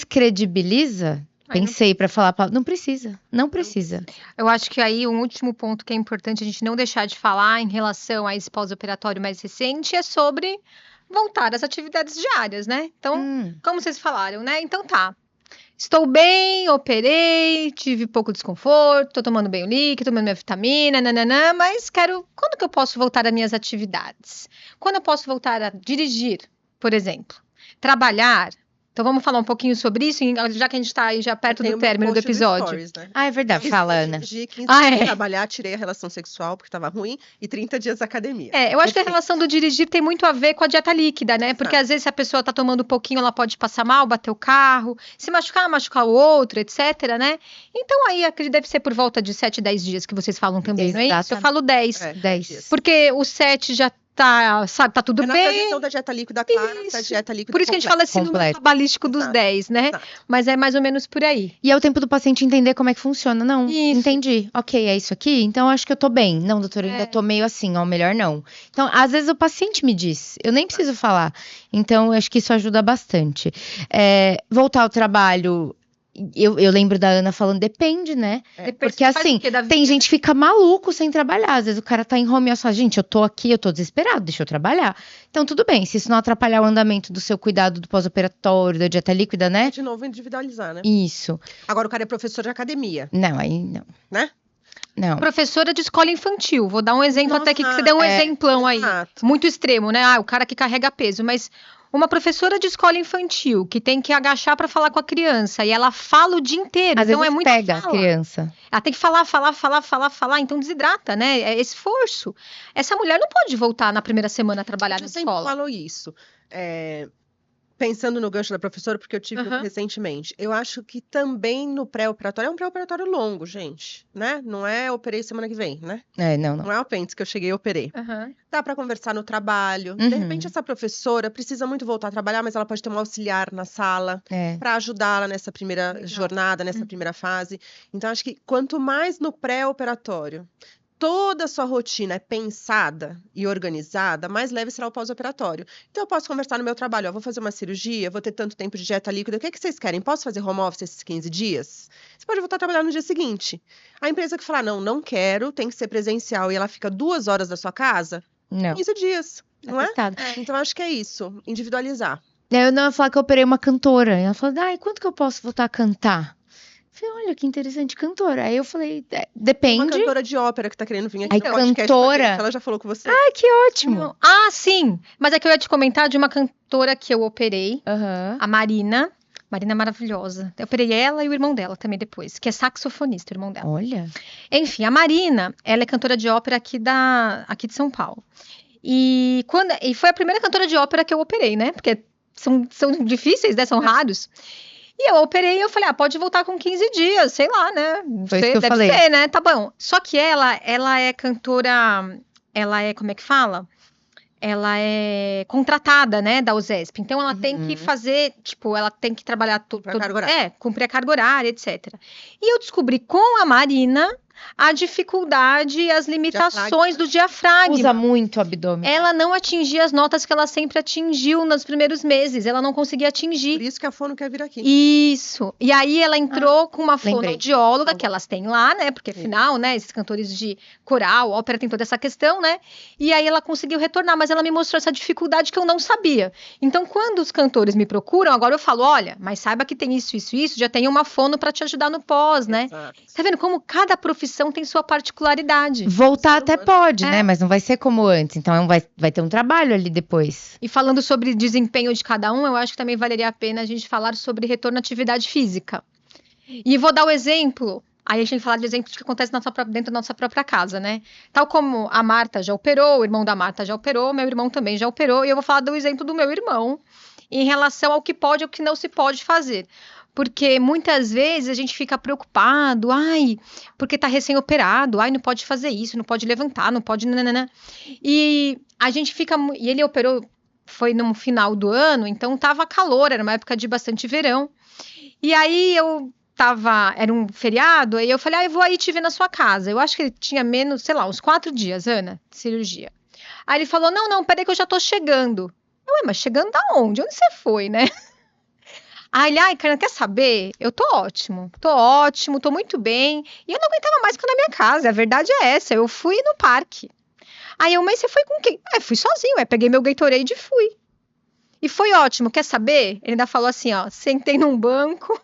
descredibiliza, Ai, não pensei pra falar. Não precisa. Não precisa. Eu acho que aí um último ponto que é importante a gente não deixar de falar em relação a esse pós-operatório mais recente é sobre voltar às atividades diárias, né? Então, como vocês falaram, né? Então tá. Estou bem, operei, tive pouco desconforto, tô tomando bem o líquido, tomando minha vitamina, nananã, mas quando que eu posso voltar às minhas atividades? Quando eu posso voltar a dirigir, por exemplo? Trabalhar? Então vamos falar um pouquinho sobre isso, já que a gente está aí já perto Tem do o meu término do post episódio. Stories, né? Ah, é verdade. Fala, Ana. De 15 Ah, dias é? trabalhar, tirei a relação sexual porque estava ruim e 30 dias academia. Eu acho que a Perfeito. relação do dirigir tem muito a ver com a dieta líquida, né? Porque às vezes se a pessoa tá tomando um pouquinho, ela pode passar mal, bater o carro, se machucar, machucar o outro, etc, né? Então aí acredito que deve ser por volta de 7, 10 dias que vocês falam também, não é isso? Eu Exatamente. falo 10. 10. dias. Porque o 7 já sabe, tá tudo É na bem. transição da dieta líquida clara pra Isso. dieta líquida Por isso que a gente fala esse número completo. cabalístico dos Exato. 10, né? Exato. Mas é mais ou menos por aí. E é o tempo do paciente entender como é que funciona. Não, Isso. entendi. Ok, é isso aqui? Então acho que eu tô bem. Não, doutora, eu ainda tô meio assim, ó, melhor não. Então, às vezes o paciente me diz, eu nem preciso falar. Então, eu acho que isso ajuda bastante. Voltar ao trabalho, eu lembro da Ana falando, depende, né? Depois Porque você faz assim, o quê da tem vida? gente que fica maluco sem trabalhar. Às vezes o cara tá em home office e fala, gente, eu tô aqui, eu tô desesperado, deixa eu trabalhar. Então, tudo bem, se isso não atrapalhar o andamento do seu cuidado do pós-operatório, da dieta líquida, né? De novo, individualizar, né? Isso. Agora, o cara é professor de academia, Não, aí não. né? Não. Professora de escola infantil. Vou dar um exemplo até que você deu um exemplão aí. Exato. Muito extremo, né? O cara que carrega peso. Mas uma professora de escola infantil que tem que agachar para falar com a criança e ela fala o dia inteiro. Às então vezes é muita pega fala. a criança. Ela tem que falar. Então desidrata, né? É esforço. Essa mulher não pode voltar na primeira semana a trabalhar na Eu sempre escola. falo isso. Pensando no gancho da professora, porque eu tive recentemente. Eu acho que também no pré-operatório, é um pré-operatório longo, gente, né? Não é operei semana que vem, né? Não. Não é o apêndice que eu cheguei e operei. Dá pra conversar no trabalho. De repente, essa professora precisa muito voltar a trabalhar, mas ela pode ter um auxiliar na sala pra ajudá-la nessa primeira jornada, nessa primeira fase. Então, acho que quanto mais no pré-operatório, toda a sua rotina é pensada e organizada, mais leve será o pós-operatório. Então, eu posso conversar no meu trabalho, vou fazer uma cirurgia, vou ter tanto tempo de dieta líquida, o que vocês querem? Posso fazer home office esses 15 dias? Você pode voltar a trabalhar no dia seguinte. A empresa que falar, não quero, tem que ser presencial, e ela fica 2 horas da sua casa, Não. 15 dias, não é? Atestado. Então, acho que é isso, individualizar. Eu não ia falar que eu operei uma cantora. Ela falou, quanto que eu posso voltar a cantar? Eu falei, olha, que interessante, cantora. Aí eu falei, depende. Uma cantora de ópera que tá querendo vir aqui Ai, no podcast cantora. com a gente, ela já falou com você. Que ótimo. Sim. Mas é que eu ia te comentar de uma cantora que eu operei, a Marina. Marina é maravilhosa. Eu operei ela e o irmão dela também depois, que é saxofonista, o irmão dela. Olha. Enfim, a Marina, ela é cantora de ópera aqui de São Paulo. E foi a primeira cantora de ópera que eu operei, né? Porque são difíceis, né? São raros. E eu operei e eu falei, pode voltar com 15 dias, sei lá, né? Foi isso que eu deve falei. ser, né? Tá bom. Só que ela é cantora, ela é, como é que fala? Ela é contratada, né, da USESP. Então, ela tem que fazer, ela tem que trabalhar cumprir a carga horária, etc. E eu descobri com a Marina a dificuldade e as limitações do diafragma. Usa muito o abdômen. Ela não atingia as notas que ela sempre atingiu nos primeiros meses. Ela não conseguia atingir. Por isso que a fono quer vir aqui. Isso. E aí ela entrou com uma lembrei. fonoaudióloga, que elas têm lá, né? Porque afinal, né, esses cantores de coral, ópera, tem toda essa questão, né? E aí ela conseguiu retornar, mas ela me mostrou essa dificuldade que eu não sabia. Então, quando os cantores me procuram, agora eu falo, olha, mas saiba que tem isso, já tem uma fono pra te ajudar no pós, né? Exato. Tá vendo como cada profissão tem sua particularidade. Voltar até pode, né? Mas não vai ser como antes. Então vai ter um trabalho ali depois. E falando sobre desempenho de cada um, eu acho que também valeria a pena a gente falar sobre retorno à atividade física. E vou dar o exemplo. Aí a gente vai falar de exemplos que acontecem dentro da nossa própria casa, né? Tal como a Marta já operou, o irmão da Marta já operou, meu irmão também já operou, e eu vou falar do exemplo do meu irmão em relação ao que pode e ao que não se pode fazer. Porque muitas vezes a gente fica preocupado, porque tá recém-operado, não pode fazer isso, não pode levantar, não pode... Nanana. E a gente fica... E ele operou, foi no final do ano, então tava calor, era uma época de bastante verão. E aí era um feriado, aí eu falei, eu vou aí te ver na sua casa. Eu acho que ele tinha menos, sei lá, uns 4 dias, Ana, de cirurgia. Aí ele falou, não, peraí que eu já tô chegando. Mas chegando da onde? Onde você foi, né? Aí ele, Karina, quer saber? Eu tô ótimo, tô muito bem. E eu não aguentava mais ficar na minha casa, a verdade é essa, eu fui no parque. Aí mas você foi com quem? Fui sozinho, peguei meu Gatorade e fui. E foi ótimo, quer saber? Ele ainda falou assim, sentei num banco,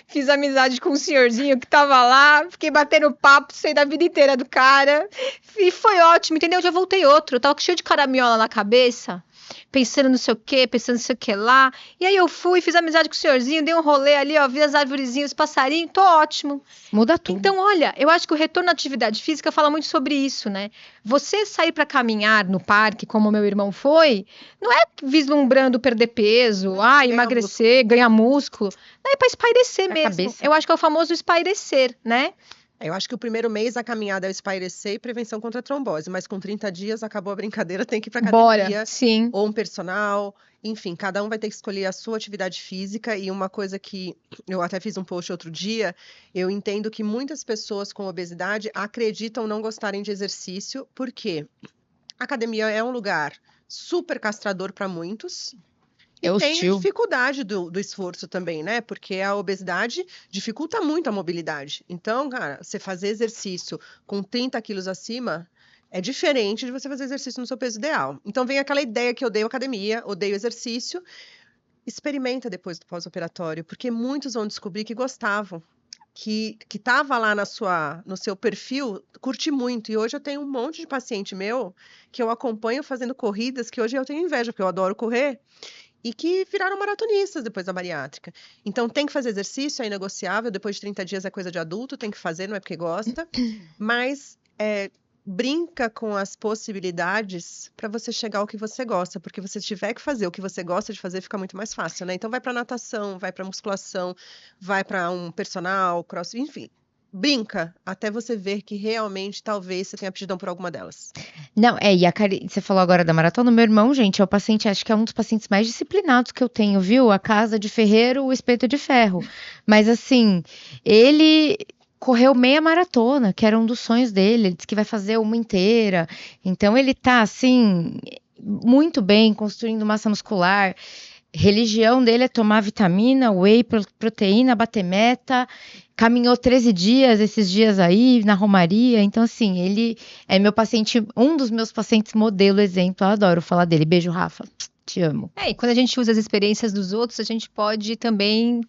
fiz amizade com um senhorzinho que tava lá, fiquei batendo papo, sei da vida inteira do cara. E foi ótimo, entendeu? Eu já voltei outro, eu tava cheio de caraminhola na cabeça. Pensando não sei o que, pensando não sei o que lá. E aí eu fui, fiz amizade com o senhorzinho, dei um rolê ali, vi as arvorezinhas, os passarinhos, tô ótimo. Muda tudo. Então, olha, eu acho que o retorno à atividade física fala muito sobre isso, né? Você sair pra caminhar no parque, como o meu irmão foi, não é vislumbrando perder peso, emagrecer, ganhar músculo. Não é pra espairecer mesmo. Cabeça. Eu acho que é o famoso espairecer, né? Eu acho que o primeiro mês a caminhada é o espairecer e prevenção contra a trombose, mas com 30 dias acabou a brincadeira, tem que ir para academia. Bora, sim. Ou um personal, enfim, cada um vai ter que escolher a sua atividade física. E uma coisa que eu até fiz um post outro dia, eu entendo que muitas pessoas com obesidade acreditam não gostarem de exercício, porque a academia é um lugar super castrador para muitos. É E tem a hostil. dificuldade do esforço também, né? Porque a obesidade dificulta muito a mobilidade. Então, cara, você fazer exercício com 30 quilos acima é diferente de você fazer exercício no seu peso ideal. Então, vem aquela ideia que eu odeio academia, odeio exercício. Experimenta depois do pós-operatório, porque muitos vão descobrir que gostavam. Que estava lá no seu perfil, curti muito. E hoje eu tenho um monte de paciente meu que eu acompanho fazendo corridas, que hoje eu tenho inveja, porque eu adoro correr. E que viraram maratonistas depois da bariátrica. Então, tem que fazer exercício, é inegociável. Depois de 30 dias é coisa de adulto, tem que fazer, não é porque gosta. Mas brinca com as possibilidades para você chegar ao que você gosta. Porque se você tiver que fazer o que você gosta de fazer, fica muito mais fácil, né? Então, vai para natação, vai para musculação, vai para um personal, crossfit, enfim. Brinca até você ver que realmente talvez você tenha aptidão por alguma delas. Não, e você falou agora da maratona, meu irmão, gente, é o paciente, acho que é um dos pacientes mais disciplinados que eu tenho, viu? A casa de ferreiro, o espeto de ferro. Mas assim, ele correu meia maratona, que era um dos sonhos dele, ele disse que vai fazer uma inteira. Então ele tá assim, muito bem, construindo massa muscular. Religião dele é tomar vitamina, whey, proteína, bater meta. Caminhou 13 dias esses dias aí na Romaria. Então, assim, ele é meu paciente, um dos meus pacientes modelo, exemplo. Eu adoro falar dele. Beijo, Rafa. Te amo. E quando a gente usa as experiências dos outros, a gente pode também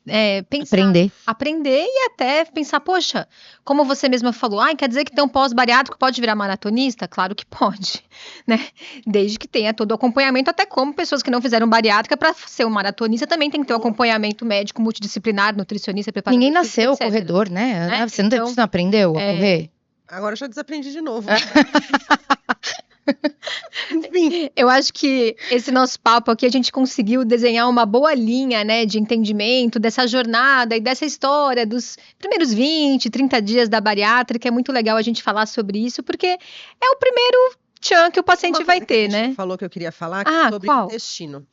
pensar, aprender e até pensar, poxa, como você mesma falou, quer dizer que então pós-bariátrico pode virar maratonista? Claro que pode, né? Desde que tenha todo o acompanhamento, até como pessoas que não fizeram bariátrica para ser um maratonista também tem que ter um acompanhamento médico, multidisciplinar, nutricionista, preparador. Ninguém nasceu corredor, né? Você não aprendeu a correr? Agora eu já desaprendi de novo. Enfim. Eu acho que esse nosso papo aqui, a gente conseguiu desenhar uma boa linha, né, de entendimento dessa jornada e dessa história dos primeiros 20, 30 dias da bariátrica. É muito legal a gente falar sobre isso, porque é o primeiro tchan que o paciente vai ter, né? Falou que eu queria falar sobre qual? Intestino.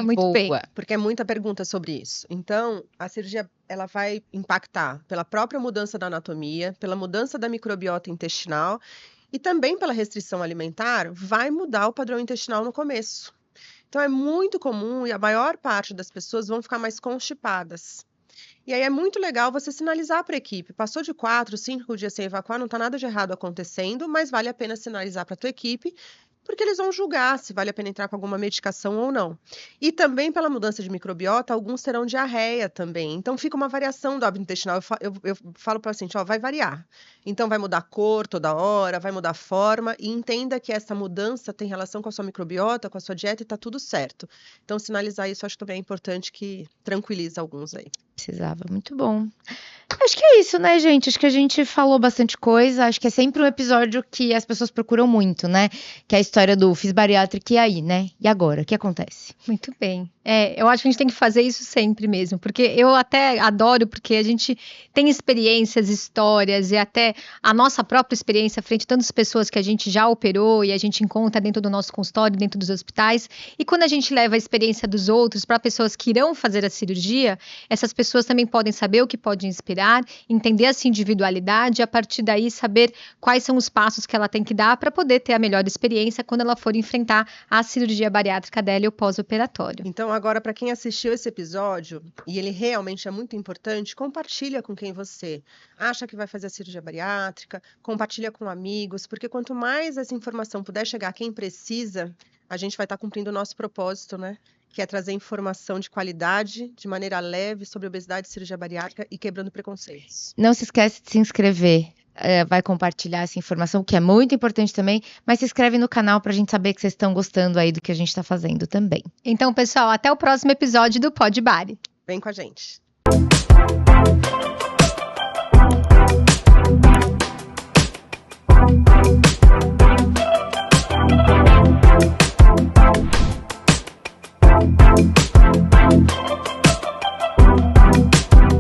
Muito boa. bem. Porque é muita pergunta sobre isso. Então, a cirurgia, ela vai impactar pela própria mudança da anatomia, pela mudança da microbiota intestinal e também pela restrição alimentar, vai mudar o padrão intestinal no começo. Então, é muito comum e a maior parte das pessoas vão ficar mais constipadas. E aí é muito legal você sinalizar para a equipe. Passou de 4, 5 dias sem evacuar, não está nada de errado acontecendo, mas vale a pena sinalizar para a tua equipe, porque eles vão julgar se vale a pena entrar com alguma medicação ou não. E também pela mudança de microbiota, alguns terão diarreia também. Então fica uma variação do hábito intestinal. Eu falo para o paciente, vai variar. Então vai mudar a cor toda hora, vai mudar a forma, e entenda que essa mudança tem relação com a sua microbiota, com a sua dieta e está tudo certo. Então sinalizar isso acho que também é importante, que tranquiliza alguns aí. Precisava, muito bom. Acho que é isso, né, gente? Acho que a gente falou bastante coisa. Acho que é sempre um episódio que as pessoas procuram muito, né? Que é a história do fiz bariátrica e aí, né? E agora? O que acontece? Muito bem. Eu acho que a gente tem que fazer isso sempre mesmo, porque eu até adoro, porque a gente tem experiências, histórias e até a nossa própria experiência frente a tantas pessoas que a gente já operou e a gente encontra dentro do nosso consultório, dentro dos hospitais. E quando a gente leva a experiência dos outros para pessoas que irão fazer a cirurgia, essas pessoas também podem saber o que pode inspirar, entender essa individualidade e a partir daí saber quais são os passos que ela tem que dar para poder ter a melhor experiência quando ela for enfrentar a cirurgia bariátrica dela e o pós-operatório. Então, agora, para quem assistiu esse episódio, e ele realmente é muito importante, compartilha com quem você acha que vai fazer a cirurgia bariátrica, compartilha com amigos, porque quanto mais essa informação puder chegar a quem precisa, a gente vai estar cumprindo o nosso propósito, né? Que é trazer informação de qualidade, de maneira leve, sobre obesidade e cirurgia bariátrica e quebrando preconceitos. Não se esquece de se inscrever. Vai compartilhar essa informação, que é muito importante também, mas se inscreve no canal pra gente saber que vocês estão gostando aí do que a gente tá fazendo também. Então, pessoal, até o próximo episódio do Pod Bari. Vem com a gente.